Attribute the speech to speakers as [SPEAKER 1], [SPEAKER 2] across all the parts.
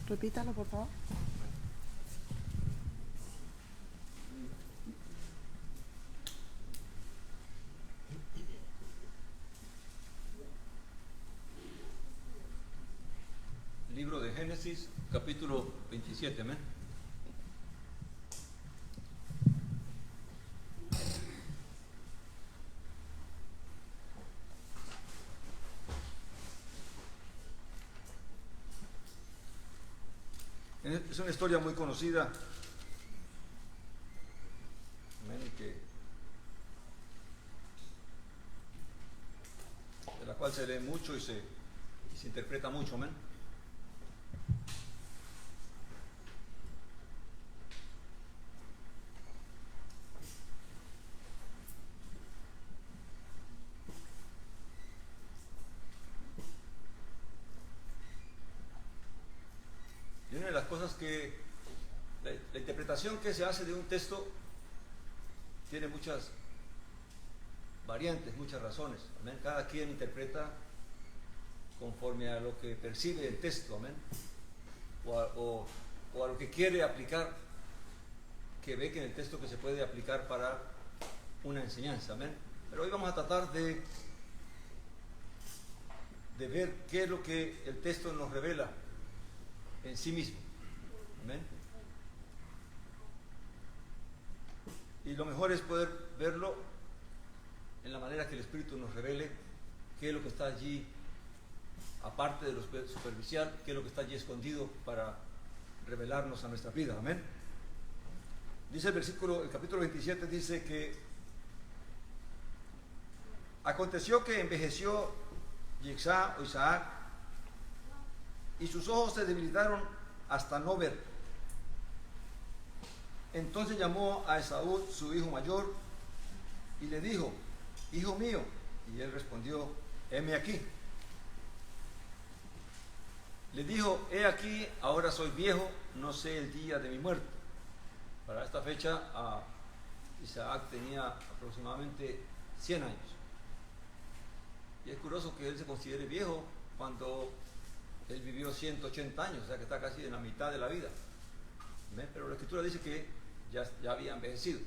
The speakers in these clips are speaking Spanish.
[SPEAKER 1] Repítalo, por favor.
[SPEAKER 2] Libro de Génesis, capítulo 27, amén. Es una historia muy conocida, amén, de la cual se lee mucho y se interpreta mucho, amén. Y una de las cosas que la interpretación que se hace de un texto tiene muchas variantes, muchas razones, amén. Cada quien interpreta conforme a lo que percibe el texto, amén, o a lo que quiere aplicar, que ve que en el texto que se puede aplicar para una enseñanza, amén. Pero hoy vamos a tratar de ver qué es lo que el texto nos revela en sí mismo, amén. Y lo mejor es poder verlo en la manera que el Espíritu nos revele qué es lo que está allí, aparte de lo superficial, qué es lo que está allí escondido para revelarnos a nuestra vida, amén. Dice el capítulo 27, dice que aconteció que envejeció Yitzhak o Isaac, y sus ojos se debilitaron hasta no ver. Entonces llamó a Esaú, su hijo mayor, y le dijo: hijo mío. Y él respondió: heme aquí. Le dijo: he aquí, ahora soy viejo, no sé el día de mi muerte. Para esta fecha Isaac tenía aproximadamente 100 años. Y es curioso que él se considere viejo cuando él vivió 180 años, o sea que está casi en la mitad de la vida. ¿Ven? Pero la Escritura dice que ya había envejecido.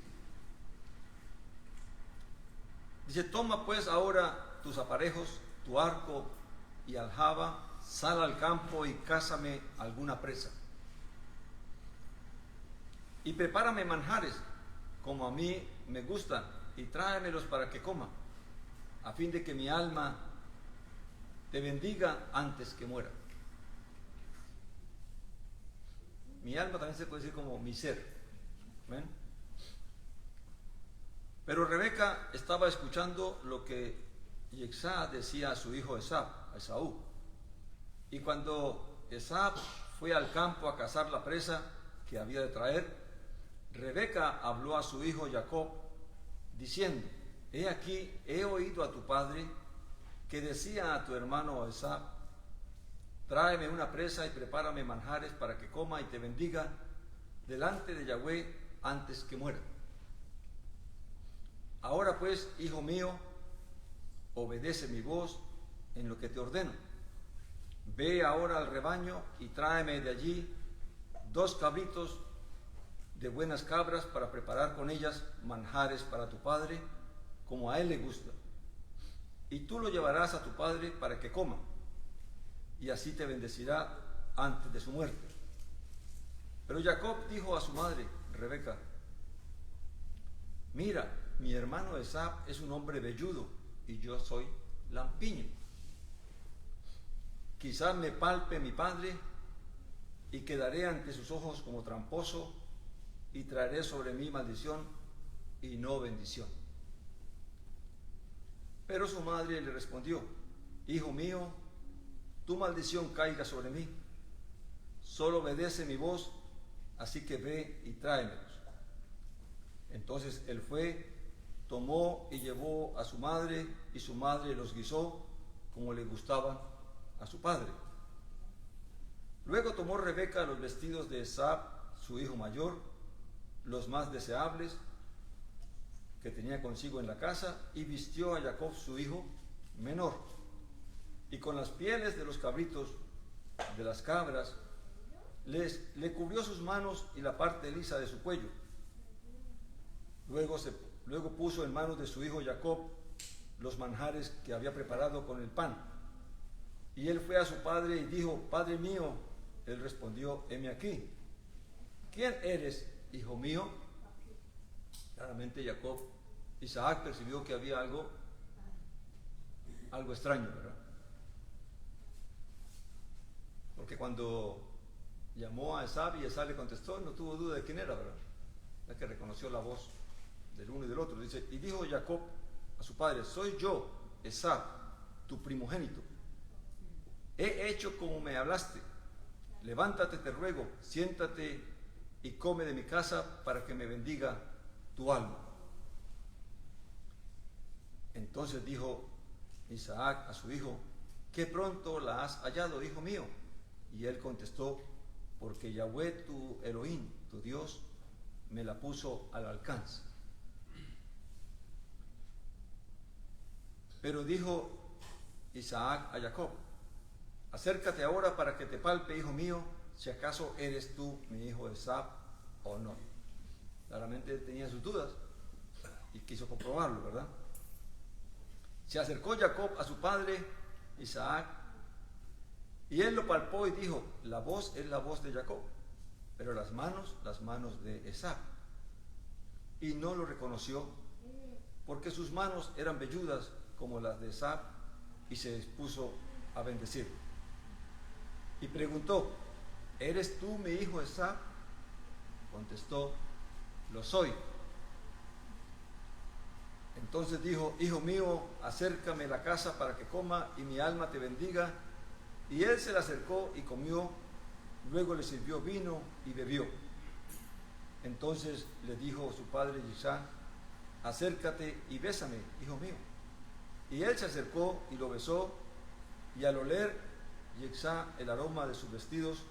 [SPEAKER 2] Dice: toma pues ahora tus aparejos, tu arco y aljaba, sal al campo y cázame alguna presa. Y prepárame manjares, como a mí me gustan, y tráemelos para que coma, a fin de que mi alma te bendiga antes que muera. Mi alma también se puede decir como mi ser. ¿Ven? Pero Rebeca estaba escuchando lo que Yitzhak decía a su hijo Esaú. Y cuando Esaú fue al campo a cazar la presa que había de traer, Rebeca habló a su hijo Jacob, diciendo: he aquí, he oído a tu padre que decía a tu hermano Esaú: tráeme una presa y prepárame manjares para que coma y te bendiga delante de Yahweh antes que muera. Ahora pues, hijo mío, obedece mi voz en lo que te ordeno. Ve ahora al rebaño y tráeme de allí 2 cabritos de buenas cabras para preparar con ellas manjares para tu padre, como a él le gusta. Y tú lo llevarás a tu padre para que coma, y así te bendecirá antes de su muerte. Pero Jacob dijo a su madre, Rebeca: mira, mi hermano Esaú es un hombre velludo, y yo soy lampiño. Quizás me palpe mi padre, y quedaré ante sus ojos como tramposo, y traeré sobre mí maldición y no bendición. Pero su madre le respondió: hijo mío, tu maldición caiga sobre mí, solo obedece mi voz, así que ve y tráemelos. Entonces él fue, tomó y llevó a su madre, y su madre los guisó como le gustaba a su padre. Luego tomó Rebeca los vestidos de Esaú, su hijo mayor, los más deseables que tenía consigo en la casa, y vistió a Jacob, su hijo menor. Y con las pieles de los cabritos, de las cabras le cubrió sus manos y la parte lisa de su cuello. Luego puso en manos de su hijo Jacob los manjares que había preparado con el pan. Y él fue a su padre y dijo: Padre mío. Él respondió: heme aquí. ¿Quién eres, hijo mío? Claramente Isaac percibió que había algo extraño, ¿verdad? Porque cuando llamó a Esab y Esab le contestó, no tuvo duda de quién era, ¿verdad? Es que reconoció la voz del uno y del otro. Dice: y dijo Jacob a su padre: soy yo, Esab, tu primogénito. He hecho como me hablaste. Levántate, te ruego, siéntate y come de mi casa para que me bendiga tu alma. Entonces dijo Isaac a su hijo: qué pronto la has hallado, hijo mío. Y él contestó: porque Yahweh tu Elohim, tu Dios, me la puso al alcance. Pero dijo Isaac a Jacob: acércate ahora para que te palpe, hijo mío, si acaso eres tú mi hijo Esab o no. Claramente tenía sus dudas y quiso comprobarlo, ¿verdad? Se acercó Jacob a su padre Isaac, y él lo palpó y dijo: la voz es la voz de Jacob, pero las manos de Esab. Y no lo reconoció, porque sus manos eran velludas como las de Esab, y se dispuso a bendecir. Y preguntó: ¿eres tú mi hijo Esab? Contestó: lo soy. Entonces dijo: hijo mío, acércame la casa para que coma y mi alma te bendiga. Y él se le acercó y comió. Luego le sirvió vino y bebió. Entonces le dijo su padre Isaac: acércate y bésame, hijo mío. Y él se acercó y lo besó, y al oler Isaac el aroma de sus vestidos,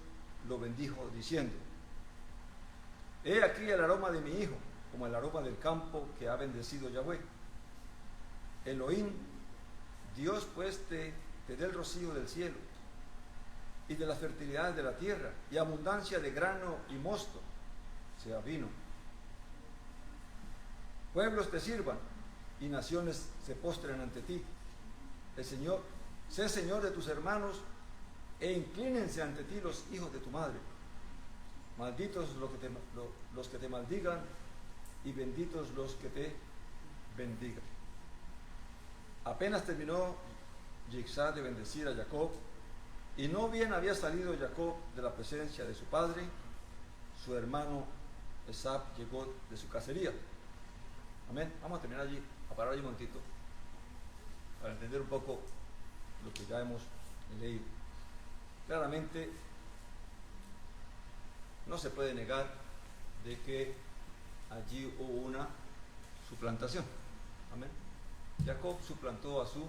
[SPEAKER 2] lo bendijo diciendo: he aquí el aroma de mi hijo, como el aroma del campo que ha bendecido Yahweh. Elohim, Dios pues te dé el rocío del cielo y de las fertilidades de la tierra, y abundancia de grano y mosto, sea vino. Pueblos te sirvan y naciones se postren ante ti. El Señor, sé Señor de tus hermanos, e inclínense ante ti los hijos de tu madre. Malditos los que te maldigan, y benditos los que te bendigan. Apenas terminó Isaac de bendecir a Jacob, y no bien había salido Jacob de la presencia de su padre, su hermano Esab llegó de su cacería. Amén. Vamos a terminar allí, a parar allí un momentito, para entender un poco lo que ya hemos leído. Claramente, no se puede negar de que allí hubo una suplantación. Amén. Jacob suplantó a su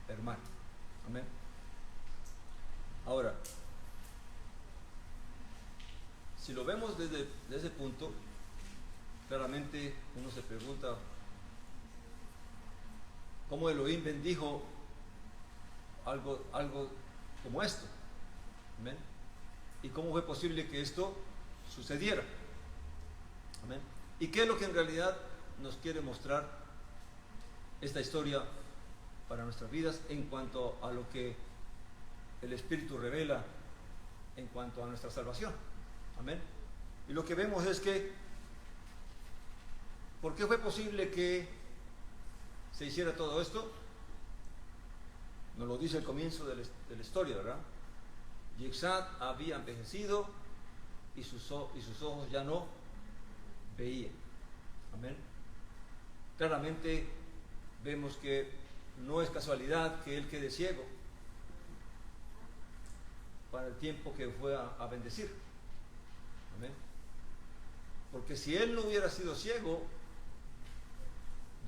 [SPEAKER 2] hermano. Amén. Ahora, si lo vemos desde ese punto, claramente uno se pregunta: ¿cómo Elohim bendijo algo como esto? Amén. ¿Y cómo fue posible que esto sucediera? Amén. ¿Y qué es lo que en realidad nos quiere mostrar esta historia para nuestras vidas en cuanto a lo que el Espíritu revela en cuanto a nuestra salvación? Amén. Y lo que vemos es que, ¿por qué fue posible que se hiciera todo esto? Nos lo dice el comienzo de la historia, ¿verdad? Isaac había envejecido y sus ojos ya no veían. Amén. Claramente vemos que no es casualidad que él quede ciego para el tiempo que fue a bendecir. Amén. Porque si él no hubiera sido ciego,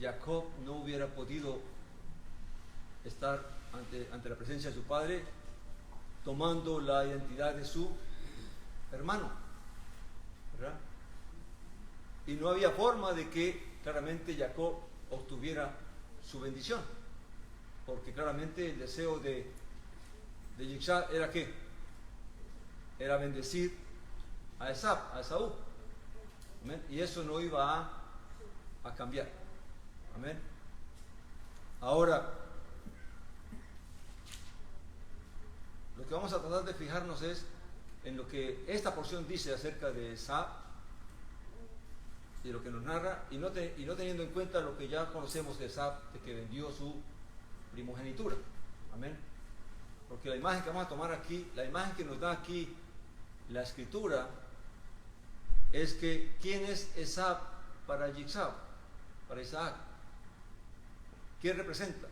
[SPEAKER 2] Jacob no hubiera podido estar ante la presencia de su padre, tomando la identidad de su hermano, ¿verdad? Y no había forma de que claramente Jacob obtuviera su bendición, porque claramente el deseo de Isaac era ¿qué? era bendecir a Esaú. Amén. Y eso no iba a cambiar. Amén. Ahora, lo que vamos a tratar de fijarnos es en lo que esta porción dice acerca de Esaú y lo que nos narra, y no teniendo en cuenta lo que ya conocemos de Esaú, de que vendió su primogenitura. Amén. Porque la imagen que vamos a tomar aquí, la imagen que nos da aquí la escritura, es que ¿quién es Esaú para Yitzhak, para Isaac? ¿Quién representa?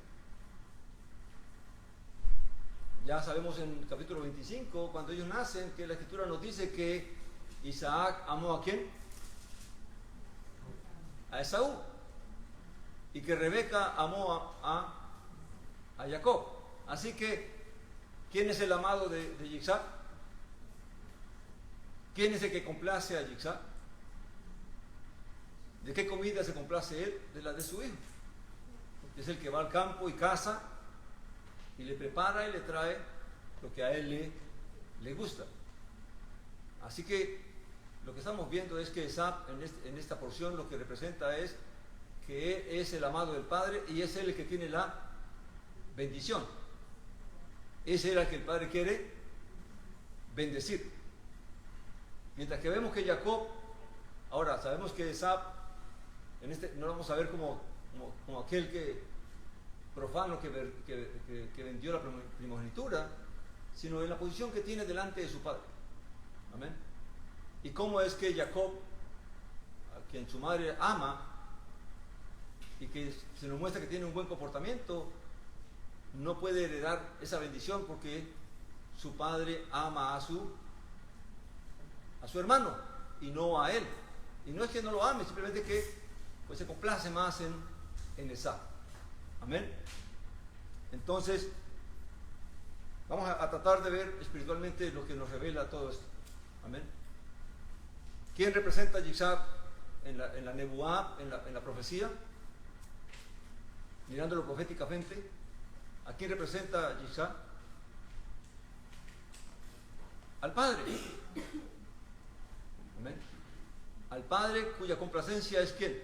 [SPEAKER 2] Ya sabemos en el capítulo 25, cuando ellos nacen, que la escritura nos dice que Isaac amó ¿a quién? A Esaú. Y que Rebeca amó a Jacob. Así que, ¿quién es el amado de Yitzhak? ¿Quién es el que complace a Yitzhak? ¿De qué comida se complace él? De la de su hijo. Es el que va al campo y caza y le prepara y le trae lo que a él le gusta. Así que lo que estamos viendo es que Esaú en esta porción lo que representa es que él es el amado del Padre y es él el que tiene la bendición. Ese era el que el Padre quiere bendecir. Mientras que vemos que Jacob, ahora sabemos que Esaú, no lo vamos a ver como aquel que profano que vendió la primogenitura, sino en la posición que tiene delante de su padre. Amén. Y cómo es que Jacob, a quien su madre ama y que se nos muestra que tiene un buen comportamiento, no puede heredar esa bendición porque su padre ama a su hermano y no a él. Y no es que no lo ame, simplemente que pues se complace más en Esaú. Amén. Entonces, vamos a tratar de ver espiritualmente lo que nos revela todo esto. Amén. ¿Quién representa a Yitzhak en la Nebuá, en la profecía? Mirándolo proféticamente, ¿a quién representa Yitzhak? Al Padre. Amén. Al Padre cuya complacencia es ¿quién?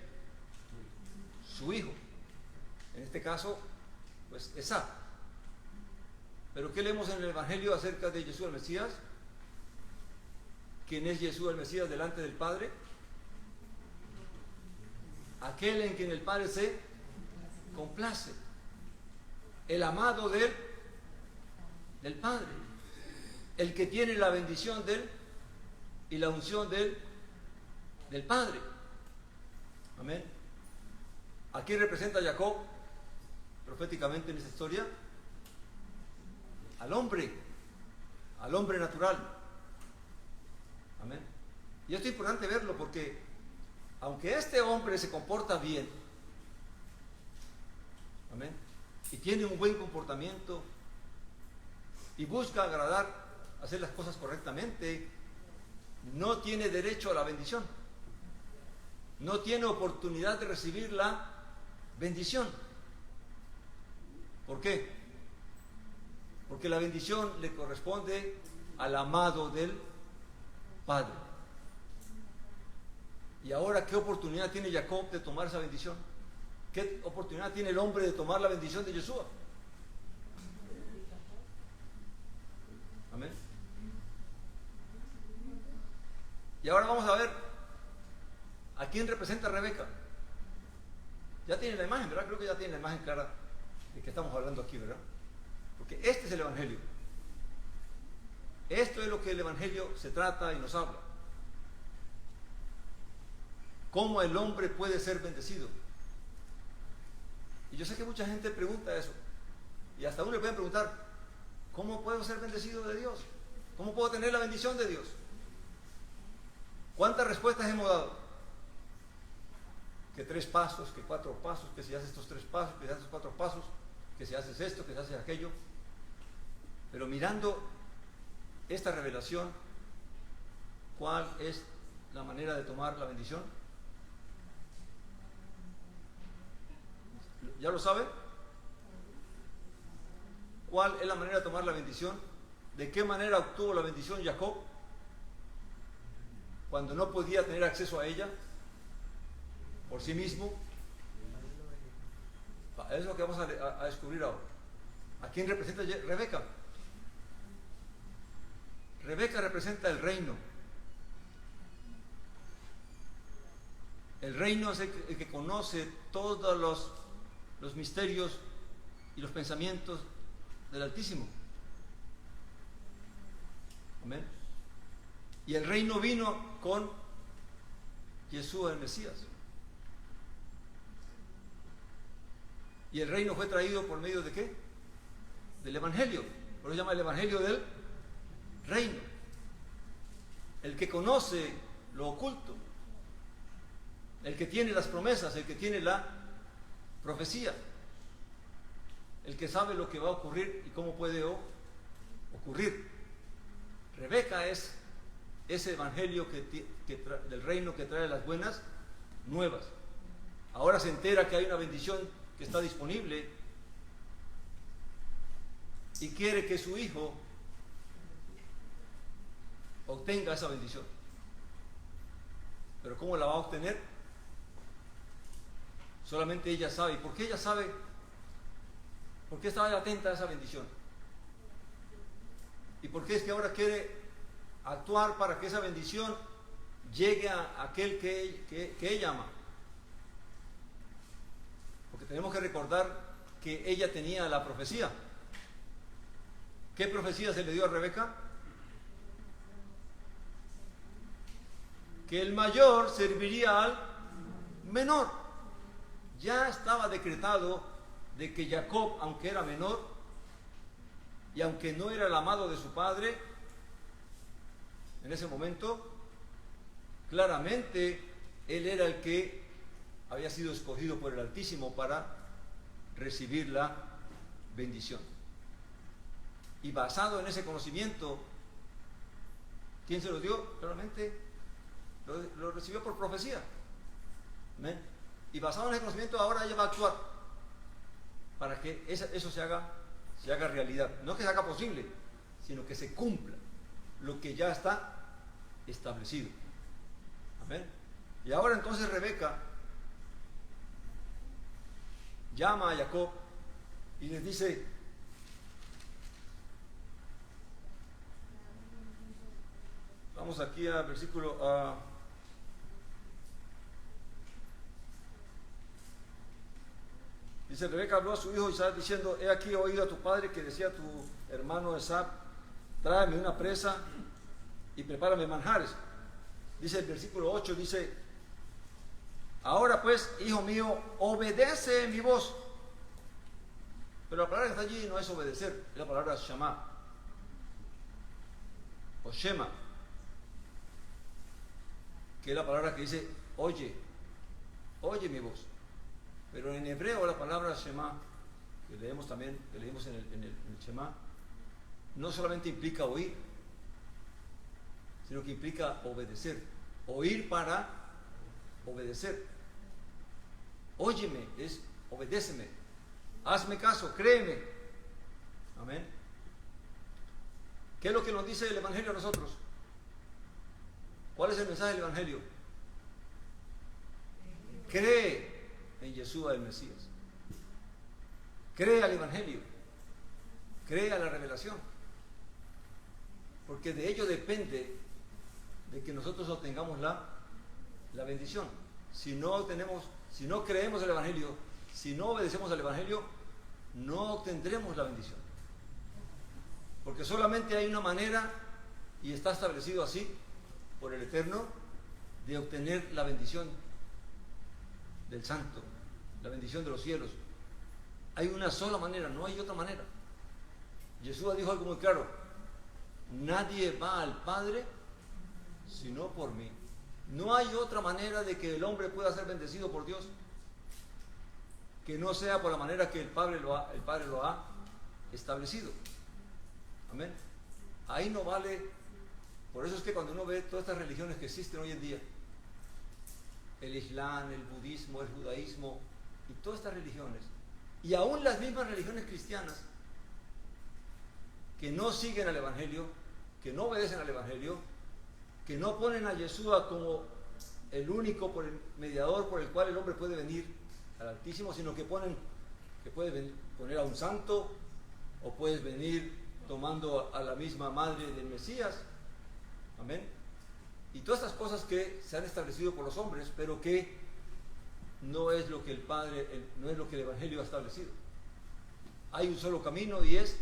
[SPEAKER 2] Su Hijo. En este caso, pues Esaú. Pero ¿qué leemos en el Evangelio acerca de Jesús el Mesías? ¿Quién es Jesús el Mesías delante del Padre? Aquel en quien el Padre se complace. El amado del Padre. El que tiene la bendición de él y la unción del Padre. Amén. ¿A quién representa Jacob proféticamente en esta historia? Al hombre natural. Amén. Y esto es importante verlo porque aunque este hombre se comporta bien, amén, y tiene un buen comportamiento y busca agradar, hacer las cosas correctamente, no tiene derecho a la bendición. No tiene oportunidad de recibir la bendición. ¿Por qué? Porque la bendición le corresponde al amado del Padre. Y ahora, ¿qué oportunidad tiene Jacob de tomar esa bendición? ¿Qué oportunidad tiene el hombre de tomar la bendición de Yeshua? Amén. Y ahora vamos a ver a quién representa Rebeca. Ya tiene la imagen, ¿verdad? Creo que ya tiene la imagen clara de que estamos hablando aquí, ¿verdad? Porque este es el Evangelio. Esto es lo que el Evangelio se trata y nos habla. ¿Cómo el hombre puede ser bendecido? Y yo sé que mucha gente pregunta eso. Y hasta uno le pueden preguntar, ¿cómo puedo ser bendecido de Dios? ¿Cómo puedo tener la bendición de Dios? ¿Cuántas respuestas hemos dado? Que 3 pasos, que 4 pasos, que si haces estos 3 pasos, que si haces 4 pasos, que si haces esto, que si haces aquello. Pero mirando esta revelación, ¿cuál es la manera de tomar la bendición? ¿Ya lo sabe? ¿Cuál es la manera de tomar la bendición? ¿De qué manera obtuvo la bendición Jacob? cuando no podía tener acceso a ella por sí mismo. Es lo que vamos a descubrir ahora. ¿A quién representa Rebeca? Rebeca representa el reino. El reino es el que conoce todos los misterios y los pensamientos del Altísimo. Amén. Y el reino vino con Jesús el Mesías. Y el reino fue traído por medio de ¿qué? Del Evangelio. Por eso se llama el Evangelio del reino. El que conoce lo oculto. El que tiene las promesas, el que tiene la profecía. El que sabe lo que va a ocurrir y cómo puede ocurrir. Rebeca es ese evangelio del reino que trae las buenas nuevas. Ahora se entera que hay una bendición que está disponible y quiere que su hijo obtenga esa bendición. Pero ¿cómo la va a obtener? Solamente ella sabe. ¿Y por qué ella sabe? ¿Por qué estaba atenta a esa bendición? ¿Y por qué es que ahora quiere actuar para que esa bendición llegue a aquel que ella ama? Porque tenemos que recordar que ella tenía la profecía. ¿Qué profecía se le dio a Rebeca? Que el mayor serviría al menor. Ya estaba decretado de que Jacob, aunque era menor y aunque no era el amado de su padre, en ese momento, claramente él era el que había sido escogido por el Altísimo para recibir la bendición. Y basado en ese conocimiento, ¿quién se lo dio? Claramente lo recibió por profecía. ¿Amén? Y basado en ese conocimiento, ahora ella va a actuar para que eso se haga realidad. No que se haga posible, sino que se cumpla lo que ya está establecido. Amén. Y ahora entonces Rebeca llama a Jacob y les dice: vamos aquí al versículo dice: Rebeca habló a su hijo Isaac diciendo: he aquí oído a tu padre que decía a tu hermano Esab: tráeme una presa y prepárame manjares. Dice el versículo 8, dice: ahora pues, hijo mío, obedece mi voz. Pero la palabra que está allí no es obedecer, es la palabra Shama o Shema, que es la palabra que dice oye mi voz. Pero en hebreo la palabra Shema, que leemos en el Shema, no solamente implica oír, sino que implica obedecer. Oír para obedecer. Óyeme es obedéceme. Hazme caso, créeme. Amén. ¿Qué es lo que nos dice el Evangelio a nosotros? ¿Cuál es el mensaje del Evangelio? Cree en Yeshua el Mesías. Cree al Evangelio. Cree a la revelación. Porque de ello depende de que nosotros obtengamos la bendición. Si no creemos el Evangelio, si no obedecemos al Evangelio, no obtendremos la bendición. Porque solamente hay una manera, y está establecido así por el Eterno, de obtener la bendición del Santo, la bendición de los cielos. Hay una sola manera, no hay otra manera. Jesús dijo algo muy claro: nadie va al Padre sino por mí. No hay otra manera de que el hombre pueda ser bendecido por Dios que no sea por la manera que el Padre lo ha establecido. Amén. Ahí no vale. Por eso es que cuando uno ve todas estas religiones que existen hoy en día, el Islam, el budismo, el judaísmo y todas estas religiones, y aún las mismas religiones cristianas que no siguen al Evangelio, que no obedecen al Evangelio, que no ponen a Yeshua como el único por el mediador por el cual el hombre puede venir al Altísimo, sino que puedes poner a un santo, o puedes venir tomando a la misma madre del Mesías. Amén. Y todas estas cosas que se han establecido por los hombres, pero que no es lo que el Padre, no es lo que el Evangelio ha establecido. Hay un solo camino y es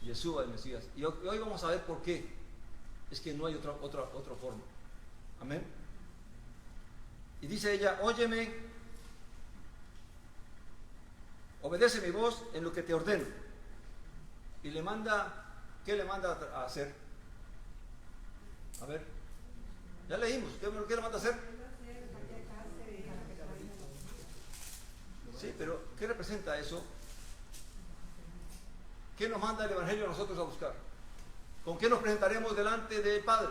[SPEAKER 2] Yeshua el Mesías. Y hoy vamos a ver por qué es que no hay otra forma. Amén. Y dice ella: óyeme, obedece mi voz en lo que te ordeno. Y le manda, ¿qué le manda a hacer? A ver, ya leímos, ¿qué le manda a hacer? Sí, pero ¿qué representa eso? ¿Qué nos manda el Evangelio a nosotros a buscar? ¿Con qué nos presentaremos delante del Padre?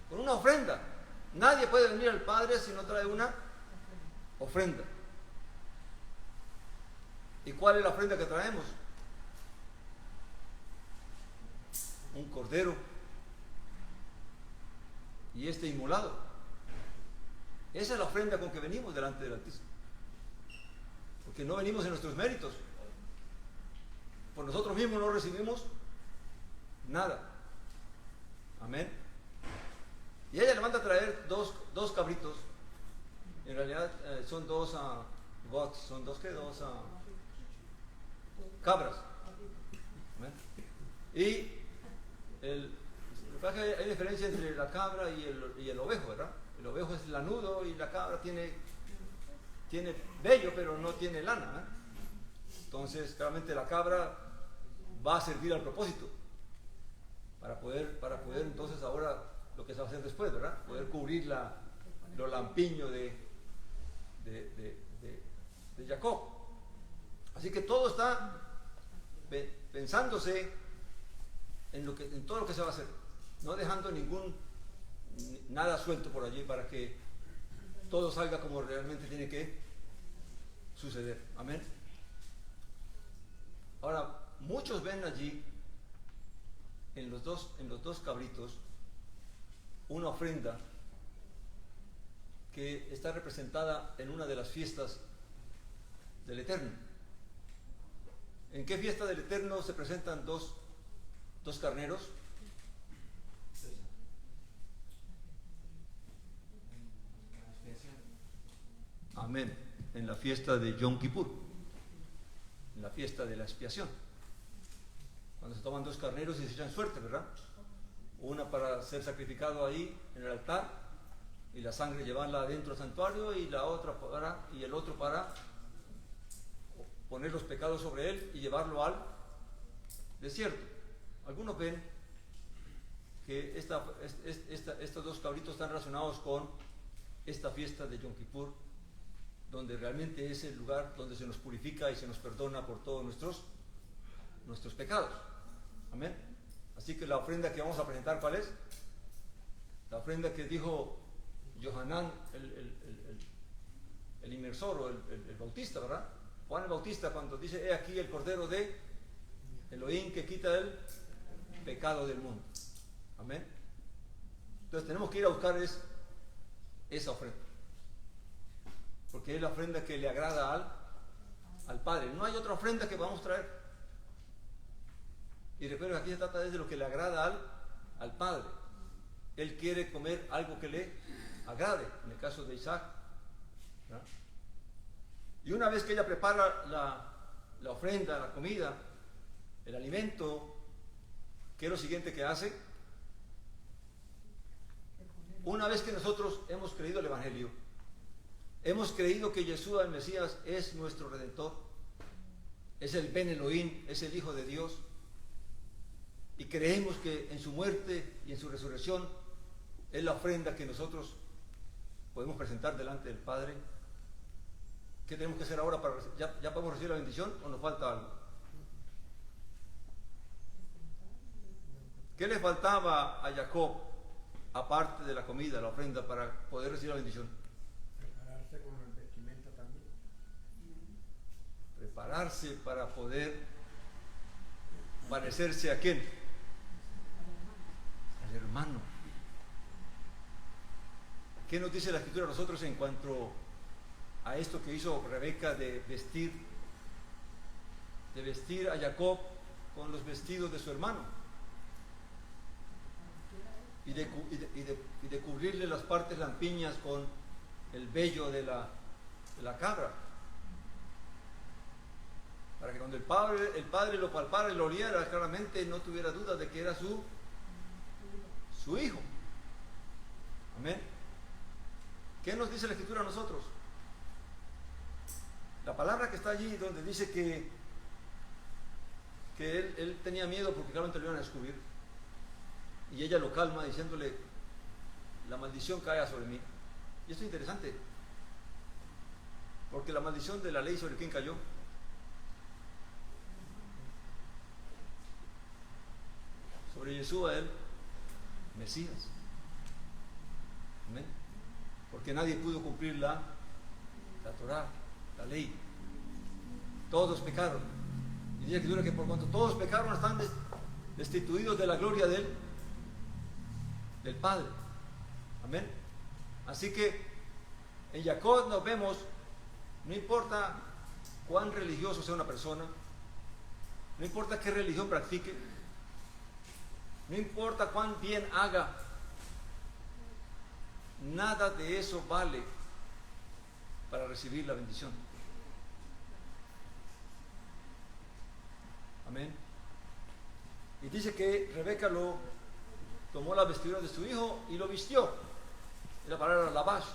[SPEAKER 2] Con una ofrenda. Nadie puede venir al Padre si no trae una ofrenda. ¿Y cuál es la ofrenda que traemos? Un cordero. Y inmolado. Esa es la ofrenda con que venimos delante del Altísimo. Porque no venimos en nuestros méritos. Por nosotros mismos no recibimos nada. Amén. Y ella le manda a traer dos cabritos. En realidad son dos goats, son dos cabras. Amén. Y hay diferencia entre la cabra y el ovejo, ¿verdad? El ovejo es lanudo y la cabra tiene vello, pero no tiene lana, ¿eh? Entonces, claramente la cabra va a servir al propósito para poder entonces ahora lo que se va a hacer después, ¿verdad? Poder cubrir los lampiños de Jacob. Así que todo está pensándose en todo lo que se va a hacer, no dejando nada suelto por allí para que todo salga como realmente tiene que suceder. Amén. Ahora, muchos ven allí en los dos cabritos una ofrenda que está representada en una de las fiestas del Eterno. ¿En qué fiesta del Eterno se presentan dos carneros? Amén. En la fiesta de Yom Kippur, en la fiesta de la expiación, cuando se toman dos carneros y se echan suerte, ¿verdad? Una para ser sacrificado ahí en el altar y la sangre llevarla adentro del santuario, y la otra y el otro para poner los pecados sobre él y llevarlo al desierto. Algunos ven que estos dos cabritos están relacionados con esta fiesta de Yom Kippur, donde realmente es el lugar donde se nos purifica y se nos perdona por todos nuestros pecados. Amén. Así que la ofrenda que vamos a presentar, ¿cuál es? La ofrenda que dijo Yohanan, el inmersor o el bautista, ¿verdad? Juan el Bautista, cuando dice: he aquí el Cordero de Elohim que quita el pecado del mundo. Amén. Entonces tenemos que ir a buscar esa ofrenda, porque es la ofrenda que le agrada al Padre. No hay otra ofrenda que vamos a traer. Y recuerden que aquí se trata de lo que le agrada al Padre. Él quiere comer algo que le agrade, en el caso de Isaac, ¿verdad? Y una vez que ella prepara la ofrenda, la comida, el alimento, ¿qué es lo siguiente que hace? Una vez que nosotros hemos creído el Evangelio, hemos creído que Yeshua el Mesías es nuestro Redentor, es el Ben Elohim, es el Hijo de Dios, y creemos que en su muerte y en su resurrección es la ofrenda que nosotros podemos presentar delante del Padre. ¿Qué tenemos que hacer ahora ya podemos recibir la bendición o nos falta algo? ¿Qué le faltaba a Jacob aparte de la comida, la ofrenda, para poder recibir la bendición?
[SPEAKER 1] Prepararse con el vestimenta también.
[SPEAKER 2] Prepararse para poder parecerse a quién? ¿Qué nos dice la Escritura a nosotros en cuanto a esto que hizo Rebeca de vestir a Jacob con los vestidos de su hermano? Y de cubrirle las partes lampiñas con el vello de la cabra, para que cuando el padre lo palpara y lo oliera, claramente no tuviera duda de que era su hijo. Amén. ¿Qué nos dice la Escritura a nosotros? La palabra que está allí donde dice que él tenía miedo porque claramente lo iban a descubrir, y ella lo calma diciéndole: la maldición caiga sobre mí. Y esto es interesante, porque la maldición de la ley, ¿sobre quién cayó? Sobre Yeshua, el Mesías. Amén. Porque nadie pudo cumplir la Torá, la ley. Todos pecaron. Y dice la Escritura que por cuanto todos pecaron, están destituidos de la gloria del Padre. Amén. Así que en Jacob nos vemos, no importa cuán religioso sea una persona, no importa qué religión practique, no importa cuán bien haga, nada de eso vale para recibir la bendición. Amén. Y dice que Rebeca tomó las vestiduras de su hijo y lo vistió. Es la palabra labash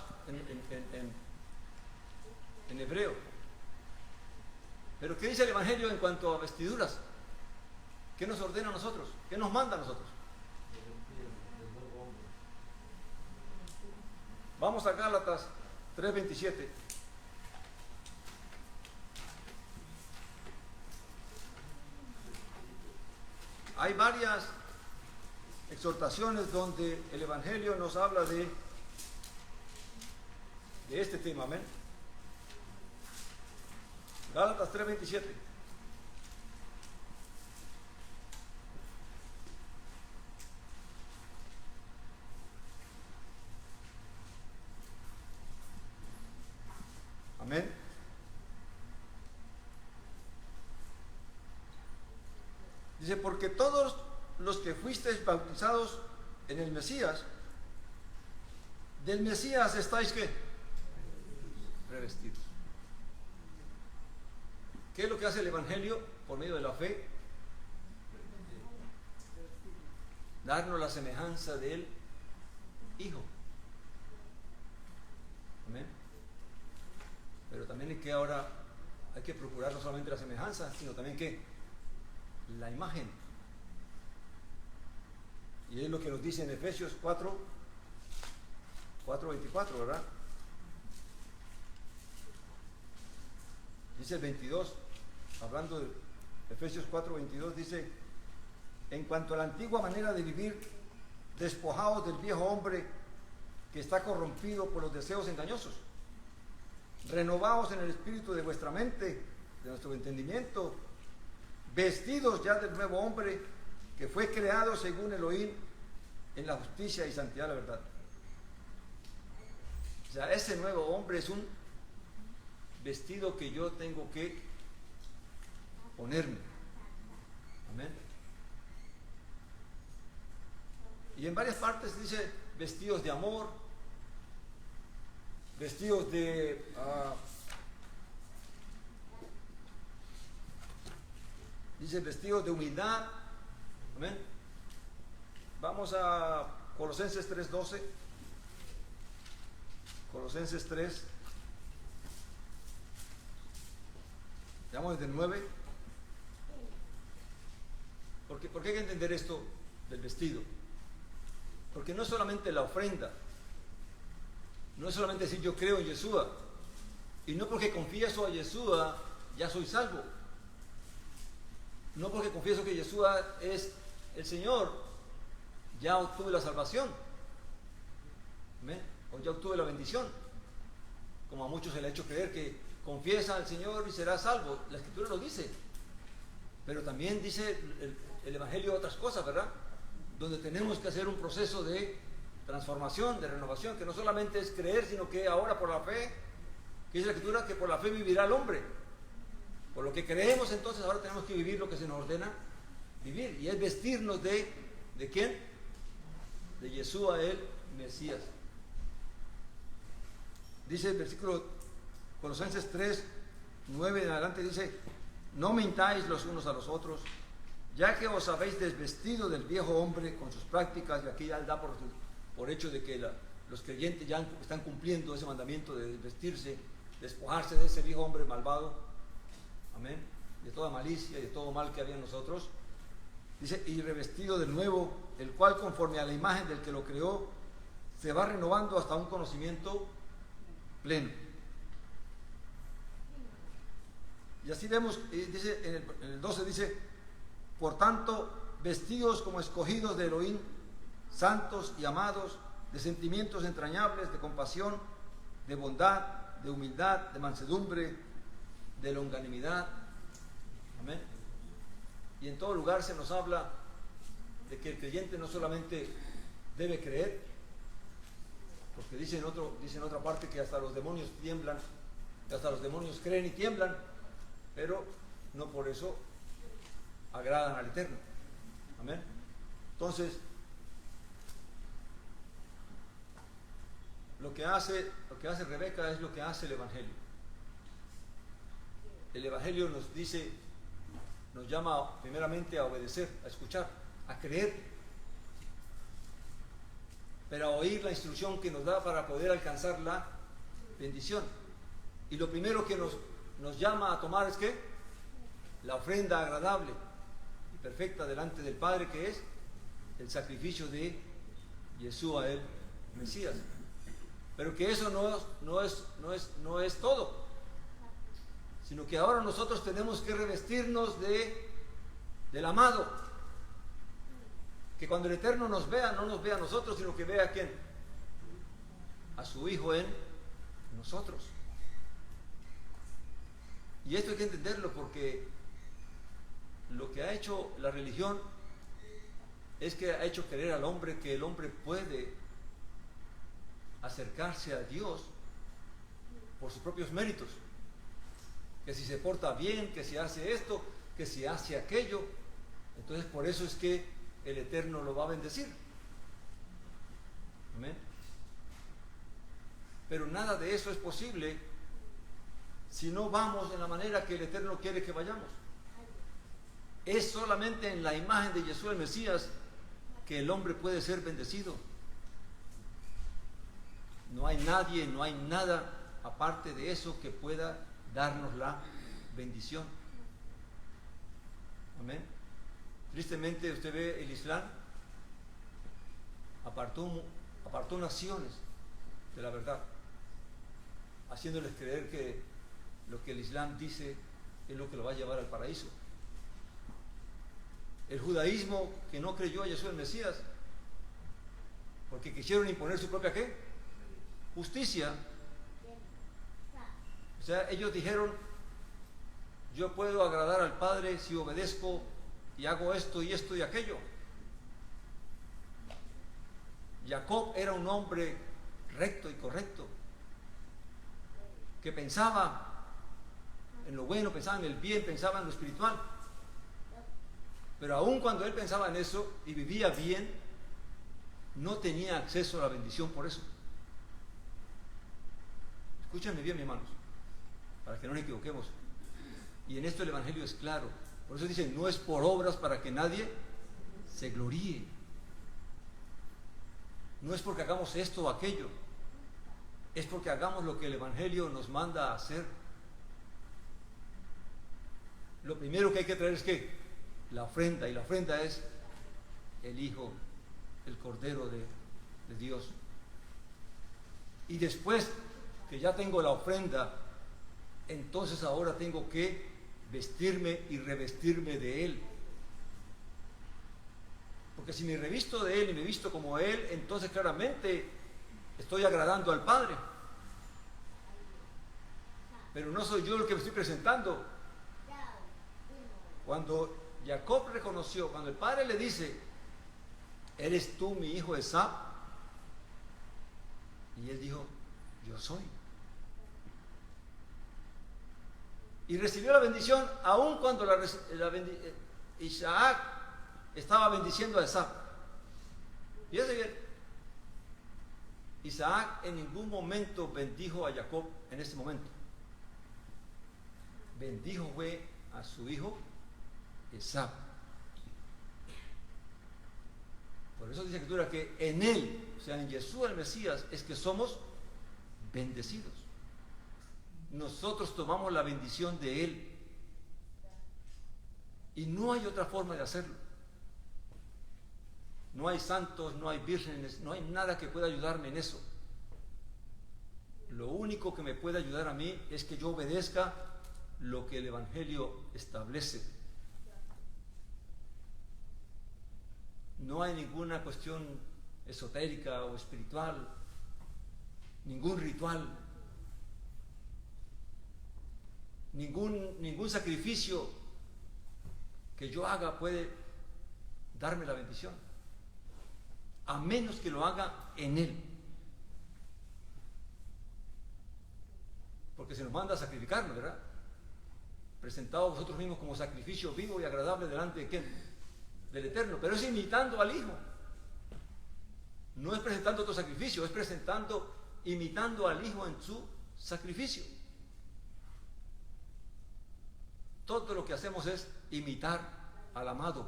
[SPEAKER 2] en hebreo. Pero ¿qué dice el Evangelio en cuanto a vestiduras? ¿Qué nos ordena a nosotros? ¿Qué nos manda a nosotros? Vamos a Gálatas 3:27. Hay varias exhortaciones donde el Evangelio nos habla de este tema. Amén. Gálatas 3:27. Amén. Dice: porque todos los que fuisteis bautizados en el Mesías, del Mesías estáis ¿qué? Revestidos. ¿Qué es lo que hace el Evangelio por medio de la fe? Darnos la semejanza del Hijo. Amén. Pero también es que ahora hay que procurar no solamente la semejanza, sino también que la imagen. Y es lo que nos dice en Efesios 4:24, ¿verdad? Dice el 22, hablando de Efesios 4:22, dice: en cuanto a la antigua manera de vivir, despojados del viejo hombre que está corrompido por los deseos engañosos, renovados en el espíritu de vuestra mente, de nuestro entendimiento, vestidos ya del nuevo hombre que fue creado según Elohim en la justicia y santidad de la verdad. O sea, ese nuevo hombre es un vestido que yo tengo que ponerme. Amén. Y en varias partes dice vestidos de amor, vestidos de dice vestidos de humildad. Amén. Vamos a Colosenses 3:12. Colosenses 3. Veamos desde el 9. ¿Por qué hay que entender esto del vestido? Porque no es solamente la ofrenda, no es solamente decir yo creo en Yeshua, y no porque confieso a Yeshua ya soy salvo, no porque confieso que Yeshua es el Señor ya obtuve la salvación. ¿Amén? O ya obtuve la bendición, como a muchos se le ha hecho creer que confiesa al Señor y será salvo. La Escritura lo dice, pero también dice el Evangelio otras cosas, ¿verdad? Donde tenemos que hacer un proceso de transformación, de renovación, que no solamente es creer, sino que ahora por la fe, que dice la Escritura, que por la fe vivirá el hombre. Por lo que creemos, entonces ahora tenemos que vivir lo que se nos ordena vivir, y es vestirnos ¿de quién? De Yeshua el Mesías. Dice el versículo Colosenses 3, 9 en adelante, dice: no mintáis los unos a los otros, ya que os habéis desvestido del viejo hombre con sus prácticas, y aquí ya da por hecho de que los creyentes ya están cumpliendo ese mandamiento de desvestirse, despojarse de ese viejo hombre malvado, amén, de toda malicia y de todo mal que había en nosotros. Dice: y revestido del nuevo, el cual conforme a la imagen del que lo creó, se va renovando hasta un conocimiento pleno. Y así vemos, dice en el 12, dice: por tanto, vestidos como escogidos de Elohim, santos y amados, de sentimientos entrañables, de compasión, de bondad, de humildad, de mansedumbre, de longanimidad. Amén. Y en todo lugar se nos habla de que el creyente no solamente debe creer, porque dice en otra parte que hasta los demonios tiemblan, que hasta los demonios creen y tiemblan, pero no por eso agradan al Eterno. Amén. Entonces, lo que hace Rebeca es lo que hace el Evangelio. El Evangelio nos dice, nos llama primeramente a obedecer, a escuchar, a creer, pero a oír la instrucción que nos da para poder alcanzar la bendición. Y lo primero que nos llama a tomar es ¿qué? La ofrenda agradable y perfecta delante del Padre, que es el sacrificio de Yeshua el Mesías. Pero que eso no es todo, sino que ahora nosotros tenemos que revestirnos del amado, que cuando el Eterno nos vea, no nos vea a nosotros, sino que vea a ¿quién? A su Hijo en nosotros. Y esto hay que entenderlo, porque lo que ha hecho la religión es que ha hecho creer al hombre que el hombre puede acercarse a Dios por sus propios méritos, que si se porta bien, que si hace esto, que si hace aquello, entonces por eso es que el Eterno lo va a bendecir. Amén. Pero nada de eso es posible si no vamos en la manera que el Eterno quiere que vayamos. Es solamente en la imagen de Yeshua el Mesías que el hombre puede ser bendecido. No hay nadie, no hay nada aparte de eso que pueda darnos la bendición. Amén. Tristemente usted ve el Islam apartó naciones de la verdad, haciéndoles creer que lo que el Islam dice es lo que lo va a llevar al paraíso. El judaísmo, que no creyó a Yeshua el Mesías, porque quisieron imponer su propia ¿qué? Justicia. O sea, ellos dijeron: yo puedo agradar al Padre si obedezco y hago esto y esto y aquello. Jacob era un hombre recto y correcto, que pensaba en lo bueno, pensaba en el bien, pensaba en lo espiritual. Pero aun cuando él pensaba en eso y vivía bien, no tenía acceso a la bendición por eso. Escúchenme bien, mis hermanos, para que no nos equivoquemos. Y en esto el Evangelio es claro. Por eso dicen: no es por obras para que nadie se gloríe. No es porque hagamos esto o aquello. Es porque hagamos lo que el Evangelio nos manda a hacer. Lo primero que hay que traer es ¿qué? La ofrenda. Y la ofrenda es el Hijo, el Cordero de Dios. Y después que ya tengo la ofrenda, entonces ahora tengo que vestirme y revestirme de Él. Porque si me revisto de Él y me visto como Él, entonces claramente estoy agradando al Padre. Pero no soy yo el que me estoy presentando. Cuando Jacob reconoció, cuando el Padre le dice: ¿eres tú mi hijo Esab? Y él dijo, yo soy. Y recibió la bendición aun cuando Isaac estaba bendiciendo a Esaú. Fíjense bien, Isaac en ningún momento bendijo a Jacob en este momento. Bendijo fue a su hijo Esaú. Por eso dice la Escritura que en él, o sea, en Jesús el Mesías, es que somos bendecidos. Nosotros tomamos la bendición de él. Y no hay otra forma de hacerlo. No hay santos, no hay vírgenes, no hay nada que pueda ayudarme en eso. Lo único que me puede ayudar a mí es que yo obedezca lo que el Evangelio establece. No hay ninguna cuestión esotérica o espiritual, ningún ritual, ningún sacrificio que yo haga puede darme la bendición, a menos que lo haga en él. Porque se nos manda a sacrificarnos, ¿verdad? Presentados vosotros mismos como sacrificio vivo y agradable delante de ¿quién? Del Eterno. Pero es imitando al Hijo. No es presentando otro sacrificio, es imitando al Hijo en su sacrificio. Todo lo que hacemos es imitar al amado.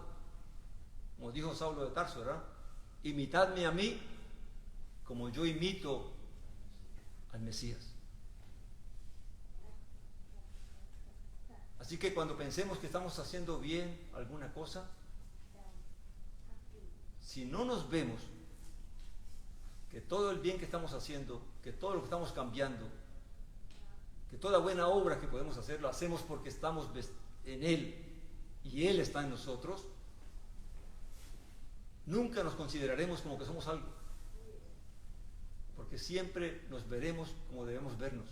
[SPEAKER 2] Como dijo Saulo de Tarso, ¿verdad? Imitadme a mí como yo imito al Mesías. Así que cuando pensemos que estamos haciendo bien alguna cosa, si no nos vemos que todo el bien que estamos haciendo, que todo lo que estamos cambiando, que toda buena obra que podemos hacer, lo hacemos porque estamos en Él y Él está en nosotros, nunca nos consideraremos como que somos algo, porque siempre nos veremos como debemos vernos.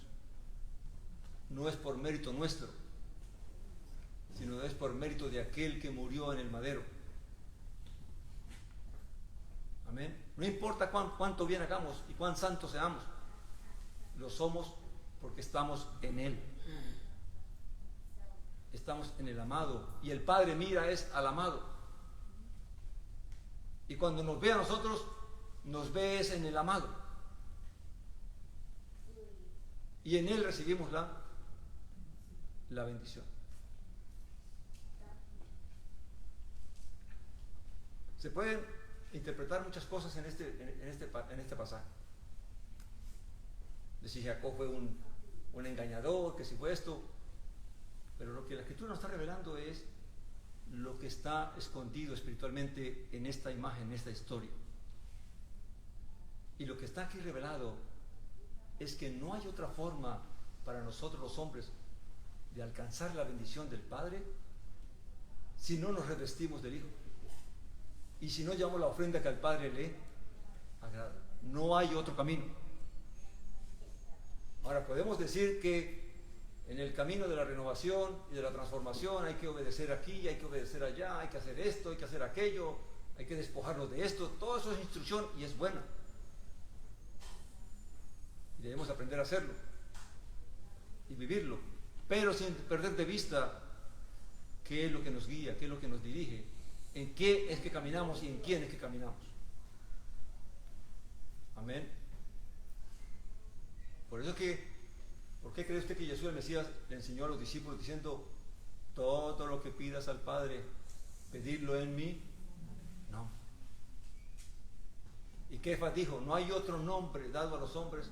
[SPEAKER 2] No es por mérito nuestro, sino es por mérito de aquel que murió en el madero. Amén. No importa cuánto bien hagamos y cuán santos seamos, lo somos porque estamos en Él. Estamos en el amado y el Padre mira es al amado. Y cuando nos ve a nosotros, nos ve es en el amado. Y en Él recibimos la bendición. Se pueden interpretar muchas cosas en este pasaje. De si Jacob fue un engañador, que si fue esto. Pero lo que la Escritura nos está revelando es lo que está escondido espiritualmente en esta imagen, en esta historia. Y lo que está aquí revelado es que no hay otra forma para nosotros los hombres de alcanzar la bendición del Padre si no nos revestimos del Hijo. Y si no llevamos la ofrenda que al Padre le agrada. No hay otro camino. Ahora podemos decir que en el camino de la renovación y de la transformación hay que obedecer aquí, hay que obedecer allá, hay que hacer esto, hay que hacer aquello, hay que despojarnos de esto. Todo eso es instrucción y es buena. Y debemos aprender a hacerlo y vivirlo, pero sin perder de vista qué es lo que nos guía, qué es lo que nos dirige, en qué es que caminamos y en quién es que caminamos. Amén. Por eso ¿por qué cree usted que Jesús el Mesías le enseñó a los discípulos diciendo, todo lo que pidas al Padre, pedirlo en mí? No. Y Kefas dijo, no hay otro nombre dado a los hombres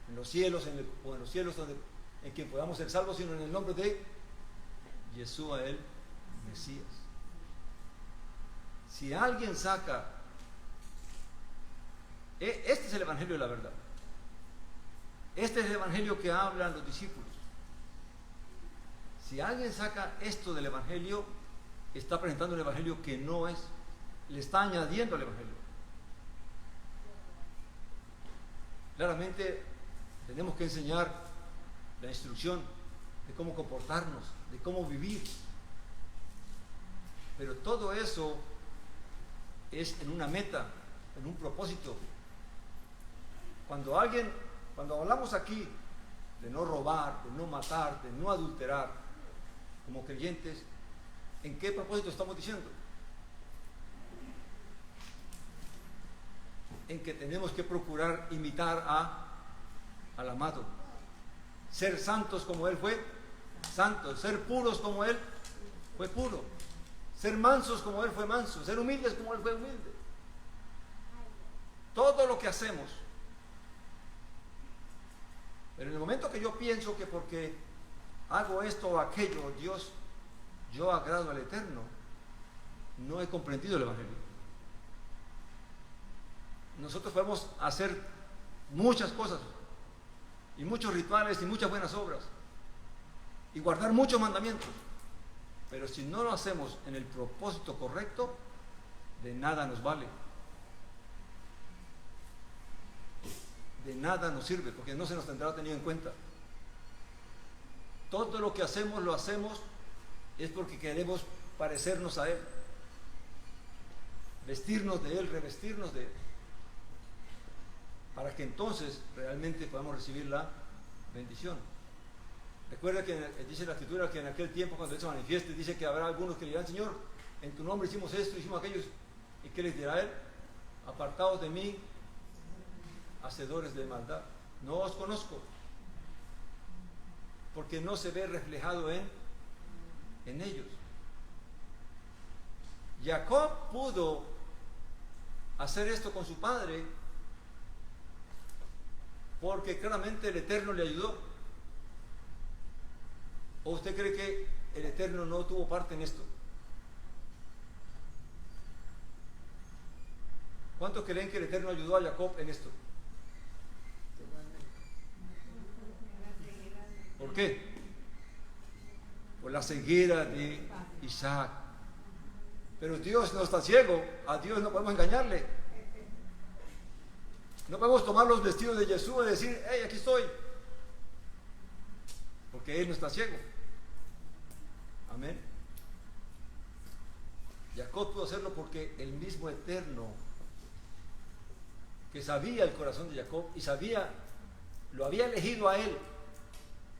[SPEAKER 2] en los cielos, en quien podamos ser salvos, sino en el nombre de Jesús el Mesías. Si alguien saca, este es el Evangelio de la verdad. Este es el Evangelio que hablan los discípulos. Si alguien saca esto del Evangelio, está presentando un Evangelio que no es, le está añadiendo al Evangelio. Claramente tenemos que enseñar la instrucción de cómo comportarnos, de cómo vivir. Pero todo eso es en una meta, en un propósito. Cuando hablamos aquí de no robar, de no matar, de no adulterar, como creyentes, ¿en qué propósito estamos diciendo? En que tenemos que procurar imitar al amado, ser santos como Él fue santo, ser puros como Él fue puro, ser mansos como Él fue manso, ser humildes como Él fue humilde. Todo lo que hacemos. Pero en el momento que yo pienso que porque hago esto o aquello, yo agrado al Eterno, no he comprendido el Evangelio. Nosotros podemos hacer muchas cosas y muchos rituales y muchas buenas obras y guardar muchos mandamientos, pero si no lo hacemos en el propósito correcto, de nada nos vale, de nada nos sirve, porque no se nos tendrá tenido en cuenta. Todo lo que hacemos lo hacemos es porque queremos parecernos a Él, vestirnos de Él, revestirnos de Él, para que entonces realmente podamos recibir la bendición. Recuerda que dice la Escritura que en aquel tiempo, cuando Él se manifieste, dice que habrá algunos que le dirán: Señor, en tu nombre hicimos esto, hicimos aquello. ¿Y qué les dirá Él? Apartados de mí, hacedores de maldad, no os conozco, porque no se ve reflejado en ellos. Jacob pudo hacer esto con su padre porque claramente el Eterno le ayudó. ¿O usted cree que el Eterno no tuvo parte en esto? ¿Cuántos creen que el Eterno ayudó a Jacob en esto? ¿Por qué? Por la ceguera de Isaac. Pero Dios no está ciego, a Dios no podemos engañarle. No podemos tomar los vestidos de Jesús y decir: hey, aquí estoy, porque Él no está ciego. Amén. Jacob pudo hacerlo porque el mismo Eterno, que sabía el corazón de Jacob y lo había elegido a él,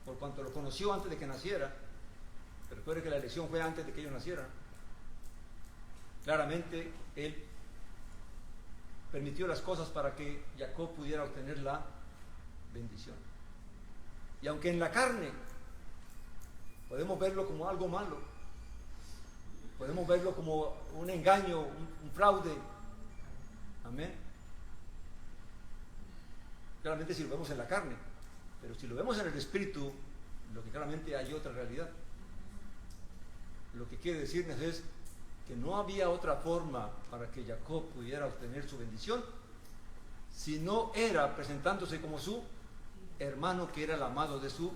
[SPEAKER 2] por cuanto lo conoció antes de que naciera. Pero recuerde que la elección fue antes de que ellos nacieran. Claramente Él permitió las cosas para que Jacob pudiera obtener la bendición. Y aunque en la carne podemos verlo como algo malo, podemos verlo como un engaño, un fraude, amén, claramente si lo vemos en la carne, pero si lo vemos en el espíritu, lo que claramente hay otra realidad. Lo que quiere decirnos es que no había otra forma para que Jacob pudiera obtener su bendición si no era presentándose como su hermano, que era el amado de su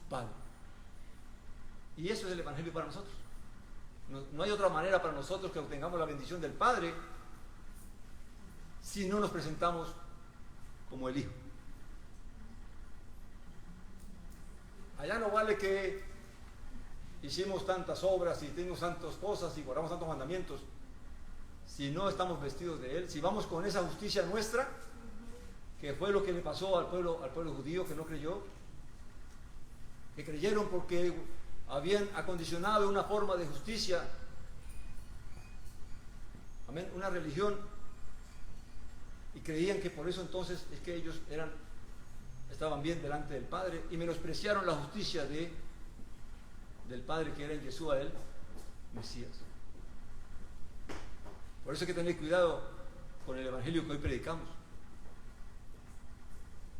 [SPEAKER 2] padre. Y eso es el Evangelio para nosotros. No hay otra manera para nosotros que obtengamos la bendición del Padre si no nos presentamos como el Hijo. Allá no vale que hicimos tantas obras y tenemos tantas cosas y guardamos tantos mandamientos si no estamos vestidos de Él, si vamos con esa justicia nuestra, que fue lo que le pasó al pueblo judío que no creyó, que creyeron porque habían acondicionado una forma de justicia, amén, una religión, y creían que por eso entonces es que ellos estaban bien delante del Padre, y menospreciaron la justicia del Padre, que era en Yeshua el Mesías. Por eso hay que tener cuidado con el Evangelio que hoy predicamos.